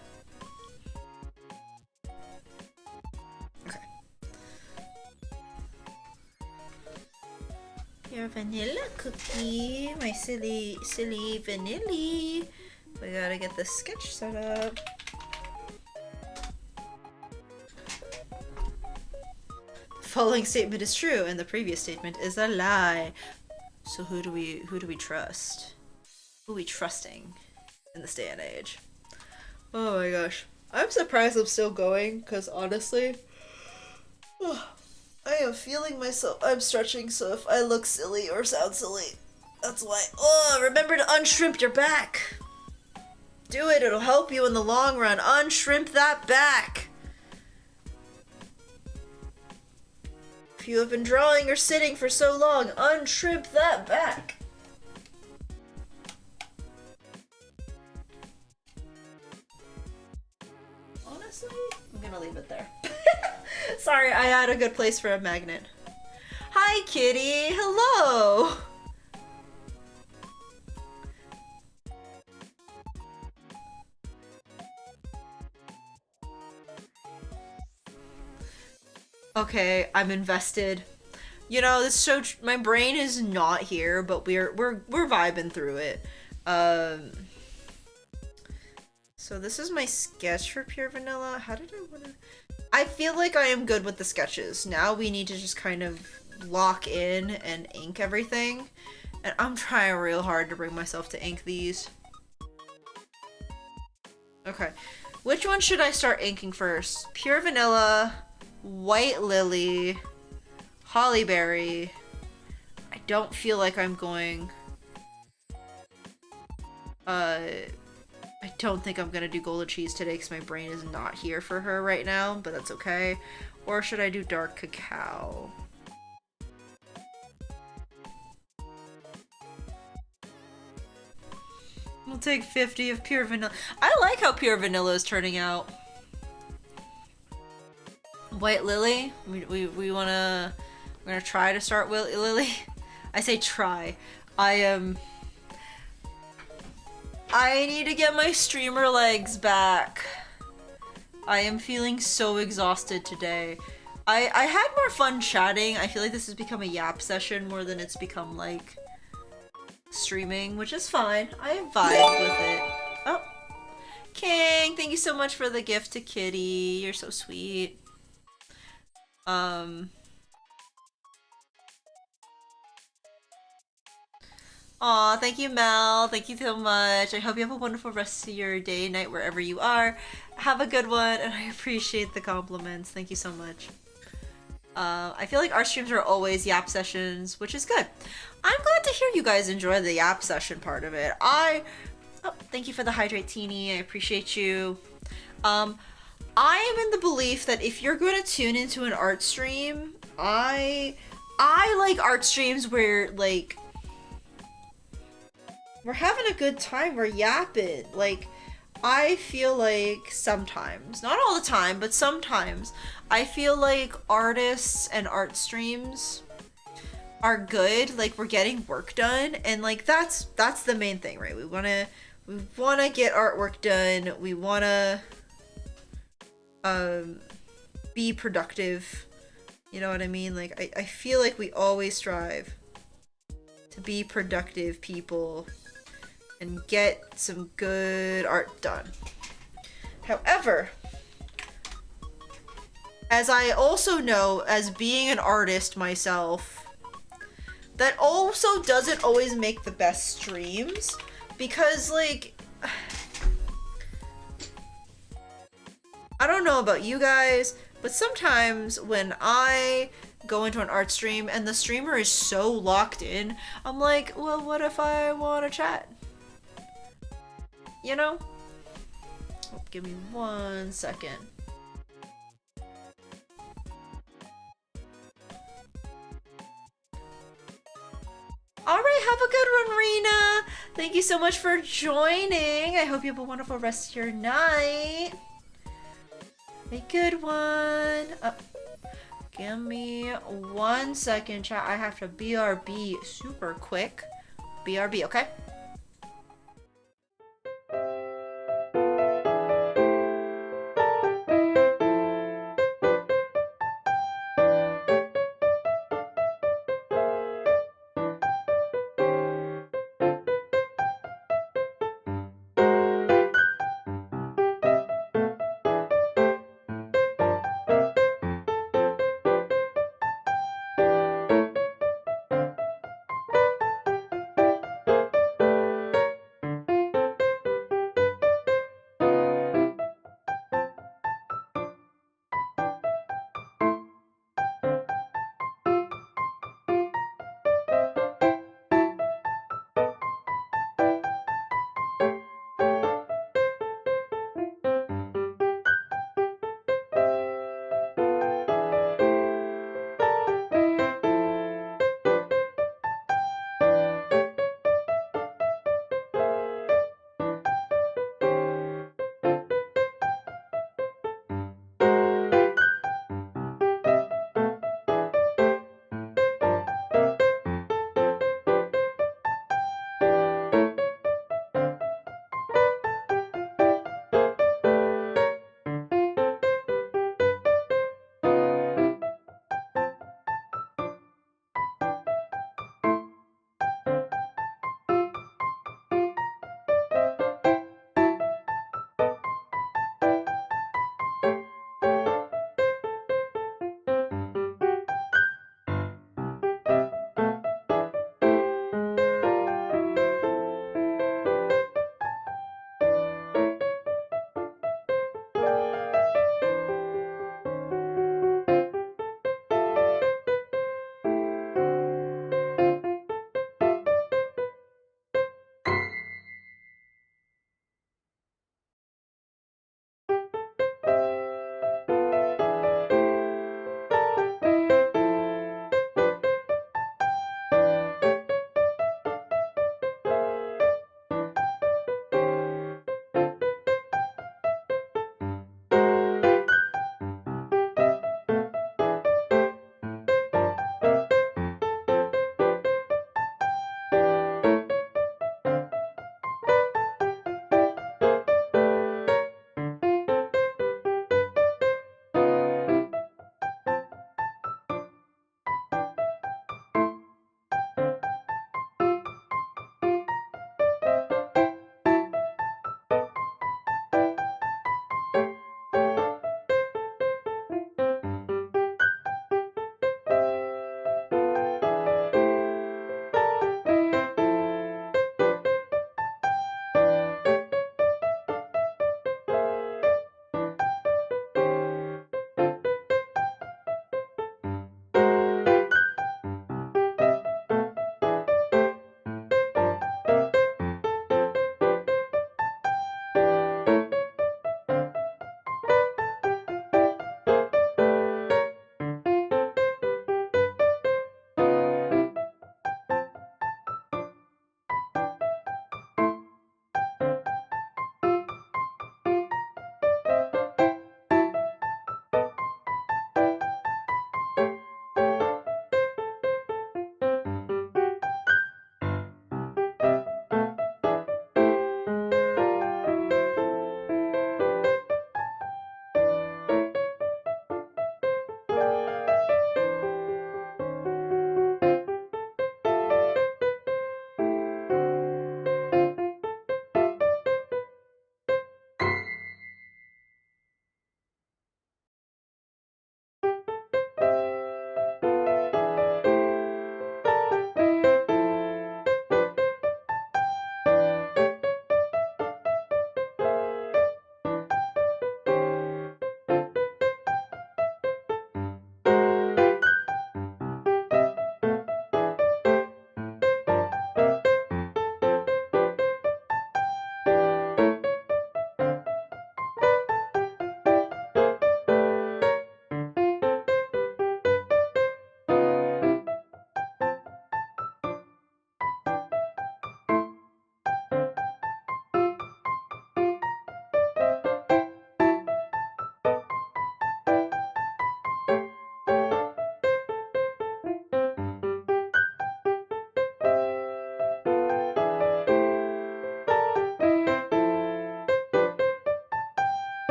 Okay. Your vanilla cookie, my silly vanilla. We gotta get the sketch set up. The following statement is true, and the previous statement is a lie. So who do we trust? Who are we trusting in this day and age? Oh my gosh. I'm surprised I'm still going, because honestly, I am feeling myself. I'm stretching, so if I look silly or sound silly, that's why. Oh, remember to unshrimp your back. Do it, it'll help you in the long run. Unshrimp that back. If you have been drawing or sitting for so long, unshrimp that back. Honestly, I'm gonna leave it there. Sorry, I had a good place for a magnet. Hi, kitty. Hello. Okay, I'm invested. You know, this show, my brain is not here, but we're vibing through it. So this is my sketch for Pure Vanilla. How did I wanna... I feel like I am good with the sketches. Now we need to just kind of lock in and ink everything. And I'm trying real hard to bring myself to ink these. Okay. Which one should I start inking first? Pure Vanilla, White Lily, Hollyberry. I don't feel like I'm going... I don't think I'm gonna do Golden Cheese today because my brain is not here for her right now, but that's okay. Or should I do Dark Cacao? We'll take 50 of Pure Vanilla. I like how Pure Vanilla is turning out. White Lily? We're gonna try to start Lily. I say try. I need to get my streamer legs back. I am feeling so exhausted today. I had more fun chatting. I feel like this has become a yap session more than it's become like streaming, which is fine. I vibe with it. Oh, King, thank you so much for the gift to Kitty. You're so sweet. Aw, thank you, Mel. Thank you so much. I hope you have a wonderful rest of your day, night, wherever you are. Have a good one, and I appreciate the compliments. Thank you so much. I feel like our streams are always yap sessions, which is good. I'm glad to hear you guys enjoy the yap session part of it. Oh, thank you for the Hydrate Teeny. I appreciate you. I am in the belief that if you're going to tune into an art stream, I like art streams where, like, we're having a good time, we're yapping. Like, I feel like sometimes, not all the time, but sometimes, I feel like artists and art streams are good. Like, we're getting work done, and like that's the main thing, right? We wanna get artwork done. We wanna be productive. You know what I mean? Like, I feel like we always strive to be productive people and get some good art done. However, as I also know, as being an artist myself, that also doesn't always make the best streams, because, like, I don't know about you guys, but sometimes when I go into an art stream and the streamer is so locked in, I'm like, well, what if I want to chat? You know? Oh, give me 1 second. Alright, have a good one, Rena! Thank you so much for joining. I hope you have a wonderful rest of your night. A good one. Give me 1 second, chat. I have to BRB super quick. BRB, okay?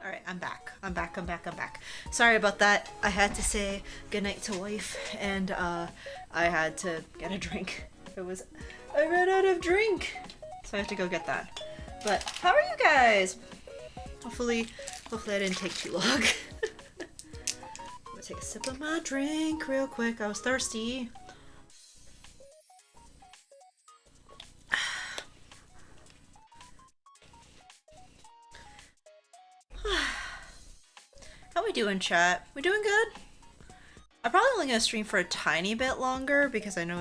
Alright, I'm back. I'm back. Sorry about that. I had to say goodnight to wife, and I had to get a drink. I ran out of drink! So I have to go get that. But, how are you guys? Hopefully I didn't take too long. I'm gonna take a sip of my drink real quick. I was thirsty. How we doing, chat? We doing good? I'm probably only gonna stream for a tiny bit longer because I know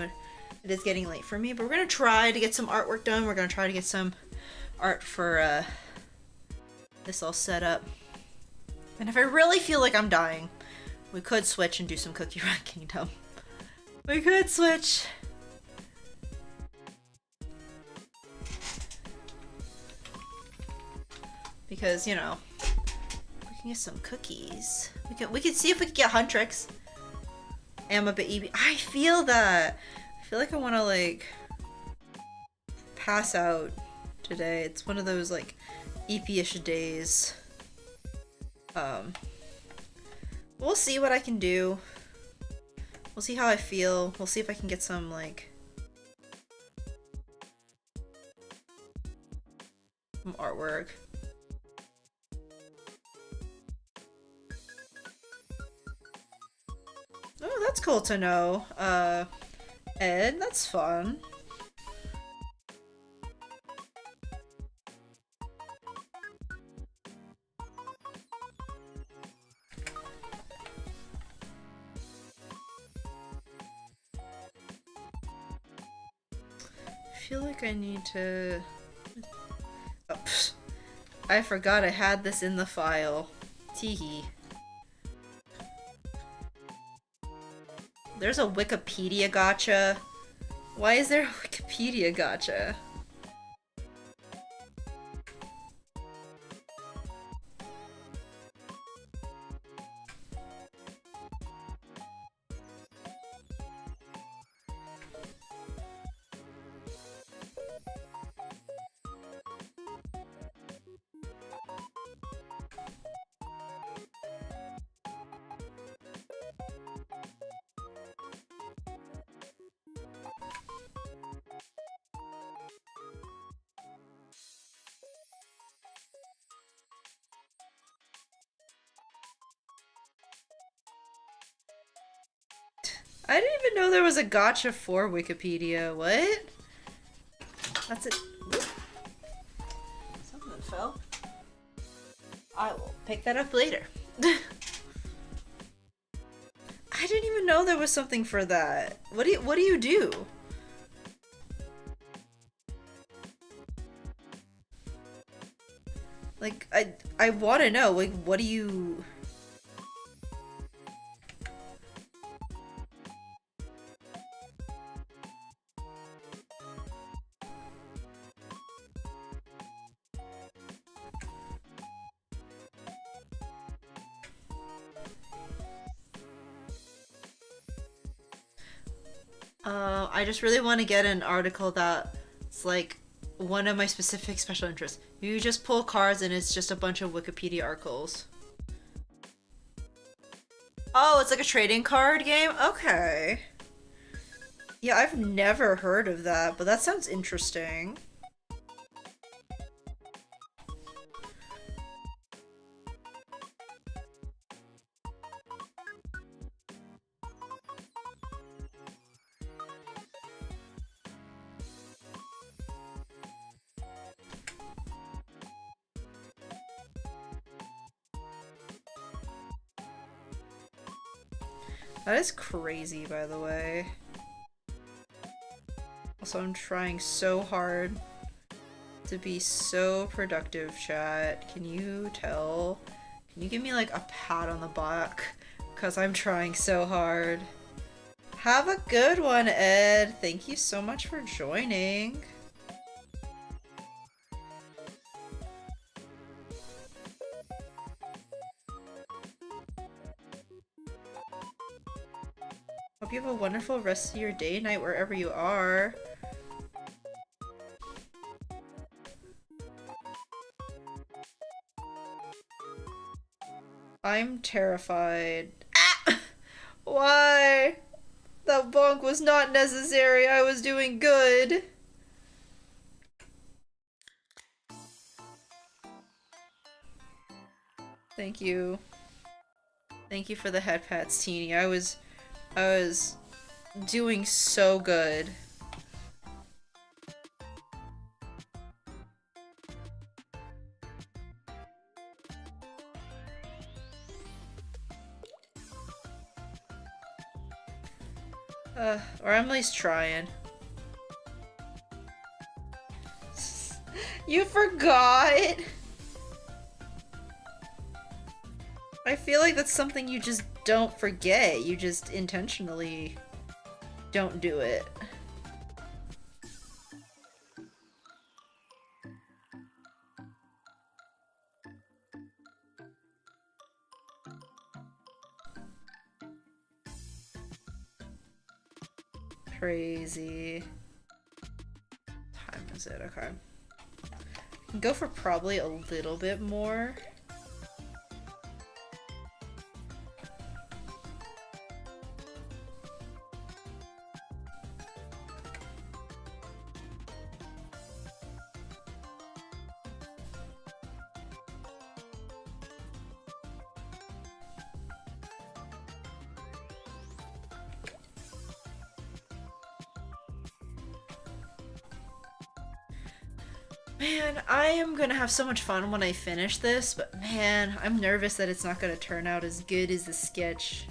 it is getting late for me, but we're gonna try to get some artwork done. We're gonna try to get some art for this all set up. And if I really feel like I'm dying, we could switch and do some Cookierun Kingdom. We could switch. Because, you know, we can get some cookies. We can see if we can get Huntrix. I'm a bit EB. I feel that. I feel like I want to like pass out today. It's one of those like EP-ish days. We'll see what I can do. We'll see how I feel. We'll see if I can get some like some artwork. Oh, that's cool to know. Ed, that's fun. I feel like I need to... Oh, pfft. I forgot I had this in the file. Teehee. There's a Wikipedia gotcha. Why is there a Wikipedia gotcha? I didn't even know there was a gotcha for Wikipedia. What? That's it. Something fell. I will pick that up later. I didn't even know there was something for that. What do you do? Like I want to know. Like what do you? I just really want to get an article that's like one of my specific special interests. You just pull cards and it's just a bunch of Wikipedia articles. Oh, it's like a trading card game? Okay. Yeah, I've never heard of that, but that sounds interesting. That is crazy, by the way. Also, I'm trying so hard to be so productive, chat. Can you tell? Can you give me like a pat on the back? Because I'm trying so hard. Have a good one, Ed. Thank you so much for joining. Hope you have a wonderful rest of your day, night, wherever you are. I'm terrified. Ah! Why? That bonk was not necessary. I was doing good. Thank you. Thank you for the head pats, Teeny. I was doing so good. Or I'm at least trying. You forgot? I feel like that's something you just don't forget. You just intentionally don't do it. Crazy. Time is it? Okay. I can go for probably a little bit more. Man, I am gonna have so much fun when I finish this, but man, I'm nervous that it's not gonna turn out as good as the sketch.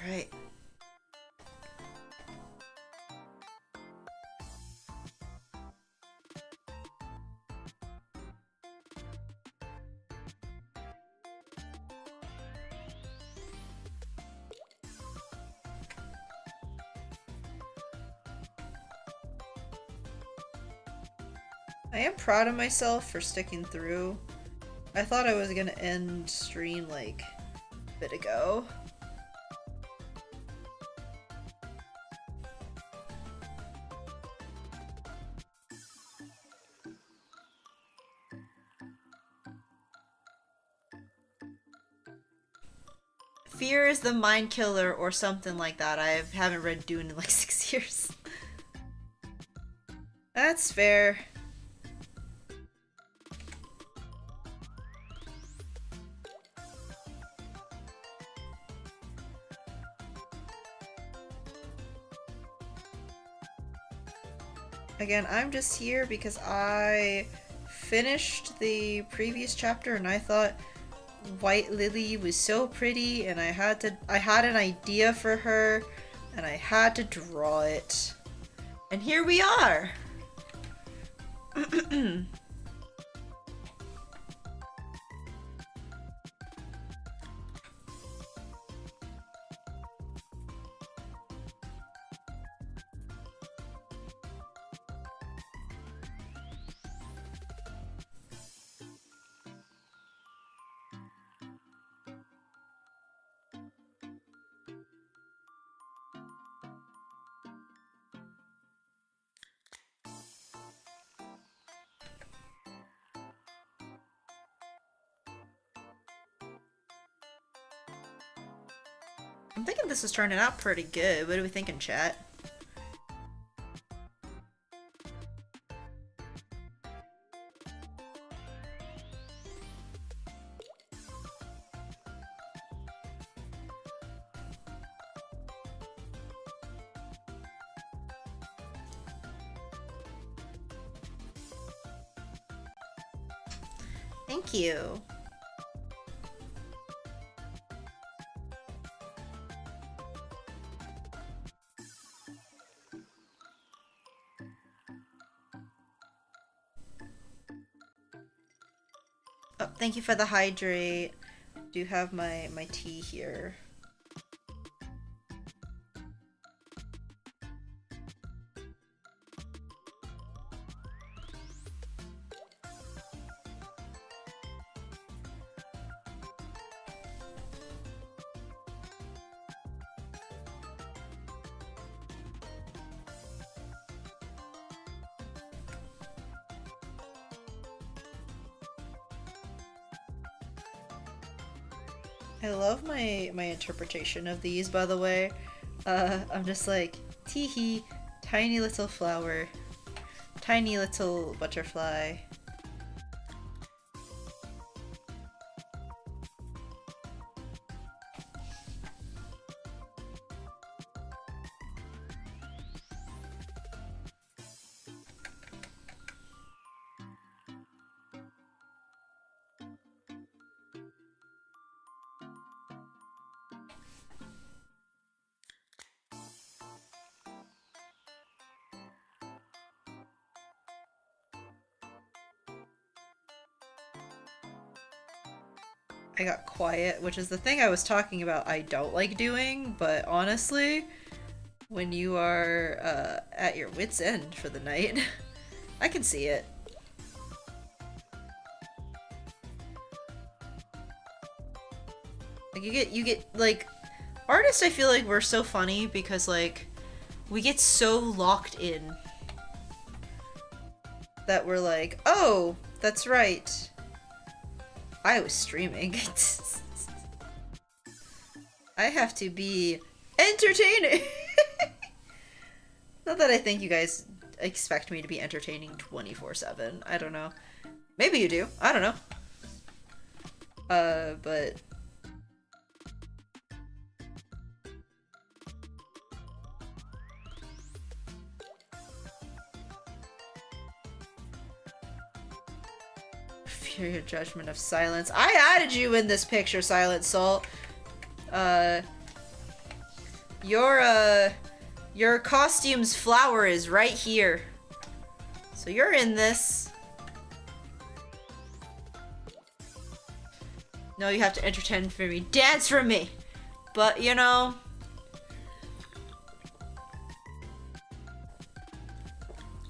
Alright. I am proud of myself for sticking through. I thought I was gonna end stream like a bit ago. Fear is the mind killer or something like that. I haven't read Dune in like 6 years. That's fair. Again, I'm just here because I finished the previous chapter and I thought White Lily was so pretty and I had an idea for her and I had to draw it. And here we are. I'm thinking this is turning out pretty good. What do we think in chat? Thank you. Oh, thank you for the hydrate. Do have my tea here. I love my interpretation of these, by the way. I'm just like, teehee, tiny little flower, tiny little butterfly. I got quiet, which is the thing I was talking about I don't like doing, but honestly, when you are at your wit's end for the night, I can see it. Like you get like artists I feel like we're so funny because like we get so locked in that we're like, oh, that's right. I was streaming. I have to be entertaining. Not that I think you guys expect me to be entertaining 24/7. I don't know. Maybe you do. I don't know. But fear your judgment of silence. I added you in this picture, Silent Salt. Your costume's flower is right here. So you're in this. No, you have to entertain for me. Dance for me! But, you know...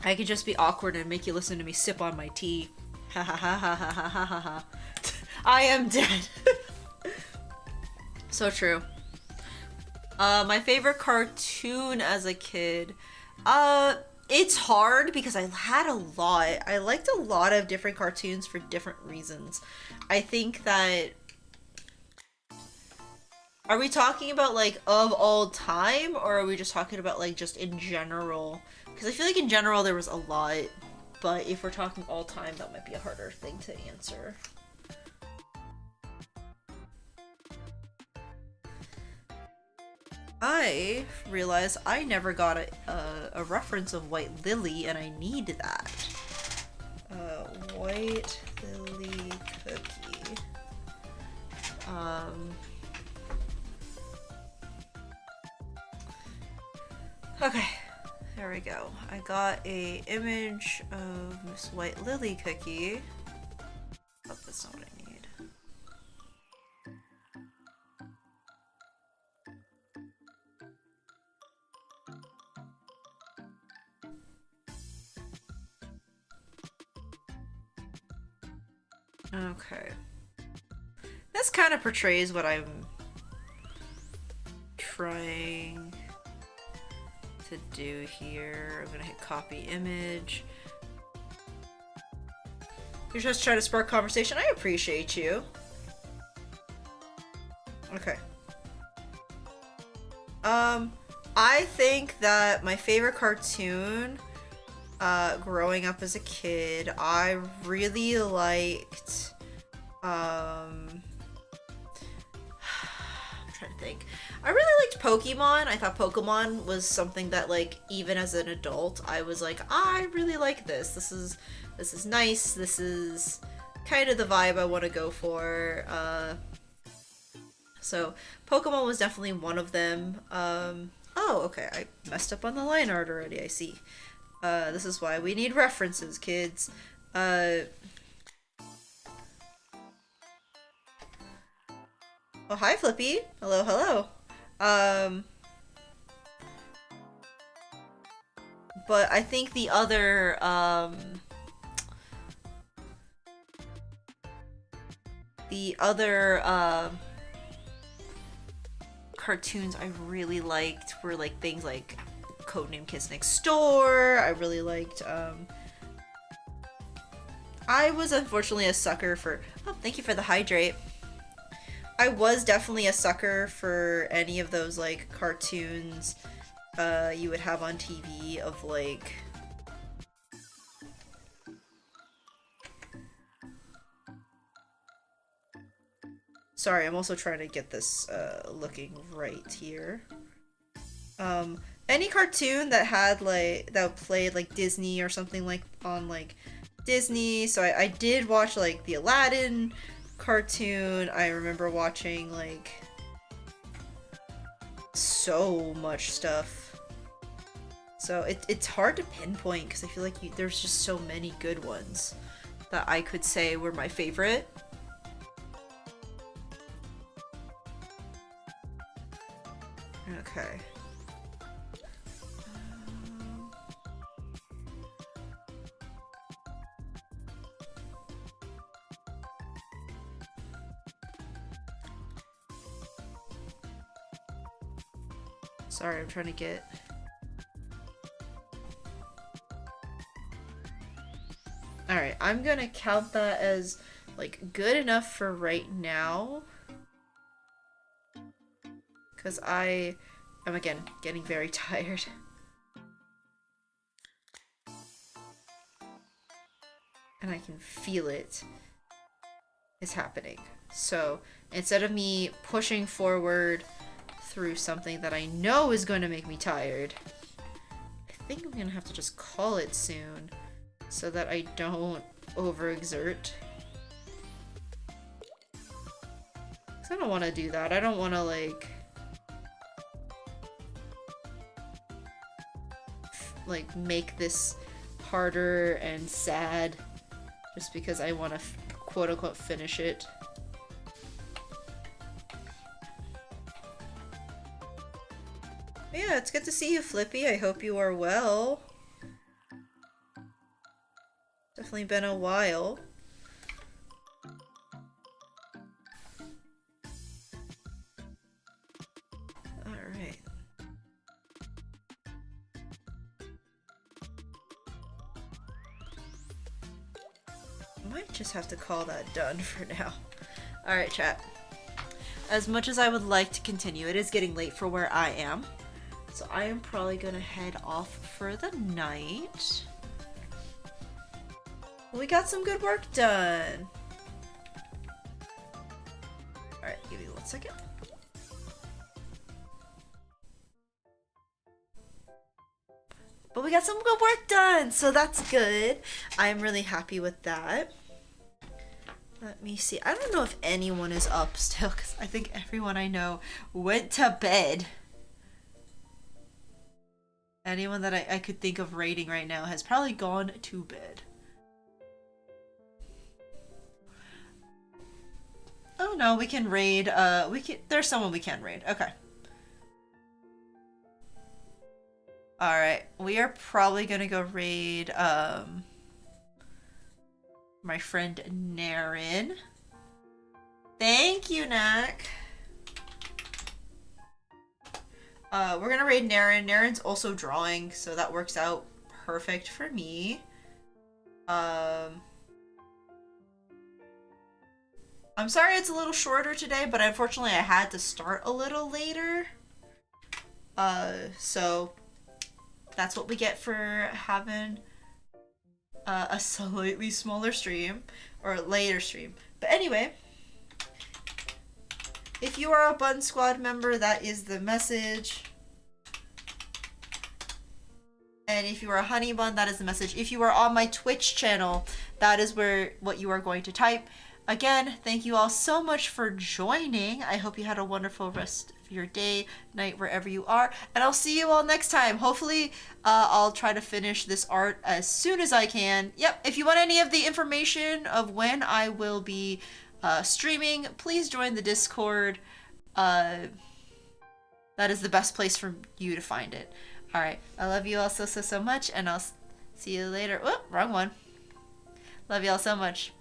I could just be awkward and make you listen to me sip on my tea. Ha ha ha ha ha ha ha ha. I am dead. So true. My favorite cartoon as a kid. It's hard because I had a lot. I liked a lot of different cartoons for different reasons. I think that... Are we talking about, like, of all time? Or are we just talking about, like, just in general? Because I feel like in general there was a lot. But if we're talking all time, that might be a harder thing to answer. I realized I never got a reference of White Lily, and I need that. White Lily cookie. Okay, there we go. I got a image of Miss White Lily cookie. Oh, that's not what I need. Okay. This kind of portrays what I'm trying to do here. I'm gonna hit copy image. You're just trying to spark conversation. I appreciate you. Okay. I think that my favorite cartoon growing up as a kid, I really liked I'm trying to think. I really liked Pokemon. I thought Pokemon was something that, like, even as an adult, I was like, I really like this. This is nice. This is kind of the vibe I want to go for. So Pokemon was definitely one of them. Oh, okay. I messed up on the line art already. I see. This is why we need references, kids. Oh, hi, Flippy. Hello, hello. But I think the other, cartoons I really liked were, like, things like Codename Kids Next Door. I really liked, I was unfortunately a sucker for... Oh, thank you for the hydrate. I was definitely a sucker for any of those like cartoons you would have on TV of like sorry, I'm also trying to get this looking right here. Any cartoon that had like that played like Disney or something like on like Disney. So I did watch like the Aladdin cartoon. I remember watching like so much stuff. So it's hard to pinpoint because I feel like there's just so many good ones that I could say were my favorite. Okay. Sorry, I'm trying to get... Alright, I'm gonna count that as, like, good enough for right now. Because I am, again, getting very tired. And I can feel it is happening. So, instead of me pushing forward through something that I know is going to make me tired, I think I'm going to have to just call it soon so that I don't overexert. Because I don't want to do that. I don't want to, like make this harder and sad just because I want to quote-unquote finish it. Yeah, it's good to see you, Flippy. I hope you are well. Definitely been a while. Alright. Might just have to call that done for now. Alright, chat. As much as I would like to continue, it is getting late for where I am. So I am probably gonna head off for the night. We got some good work done. Alright, give me 1 second. But we got some good work done, so that's good. I'm really happy with that. Let me see. I don't know if anyone is up still, because I think everyone I know went to bed. Anyone that I could think of raiding right now has probably gone to bed. Oh no, we can raid, there's someone we can raid. Okay. Alright, we are probably gonna go raid, my friend Naren. Thank you, Nak. We're gonna raid Naren. Naren's also drawing, so that works out perfect for me. I'm sorry it's a little shorter today, but unfortunately I had to start a little later. So that's what we get for having a slightly smaller stream, or later stream. But anyway, if you are a Bun Squad member, that is the message. And if you are a Honey Bun, that is the message. If you are on my Twitch channel, that is what you are going to type. Again, thank you all so much for joining. I hope you had a wonderful rest of your day, night, wherever you are. And I'll see you all next time. Hopefully, I'll try to finish this art as soon as I can. Yep, if you want any of the information of when I will be streaming, please join the Discord. That is the best place for you to find it. Alright, I love you all so much, and I'll see you later. Whoop, wrong one. Love you all so much.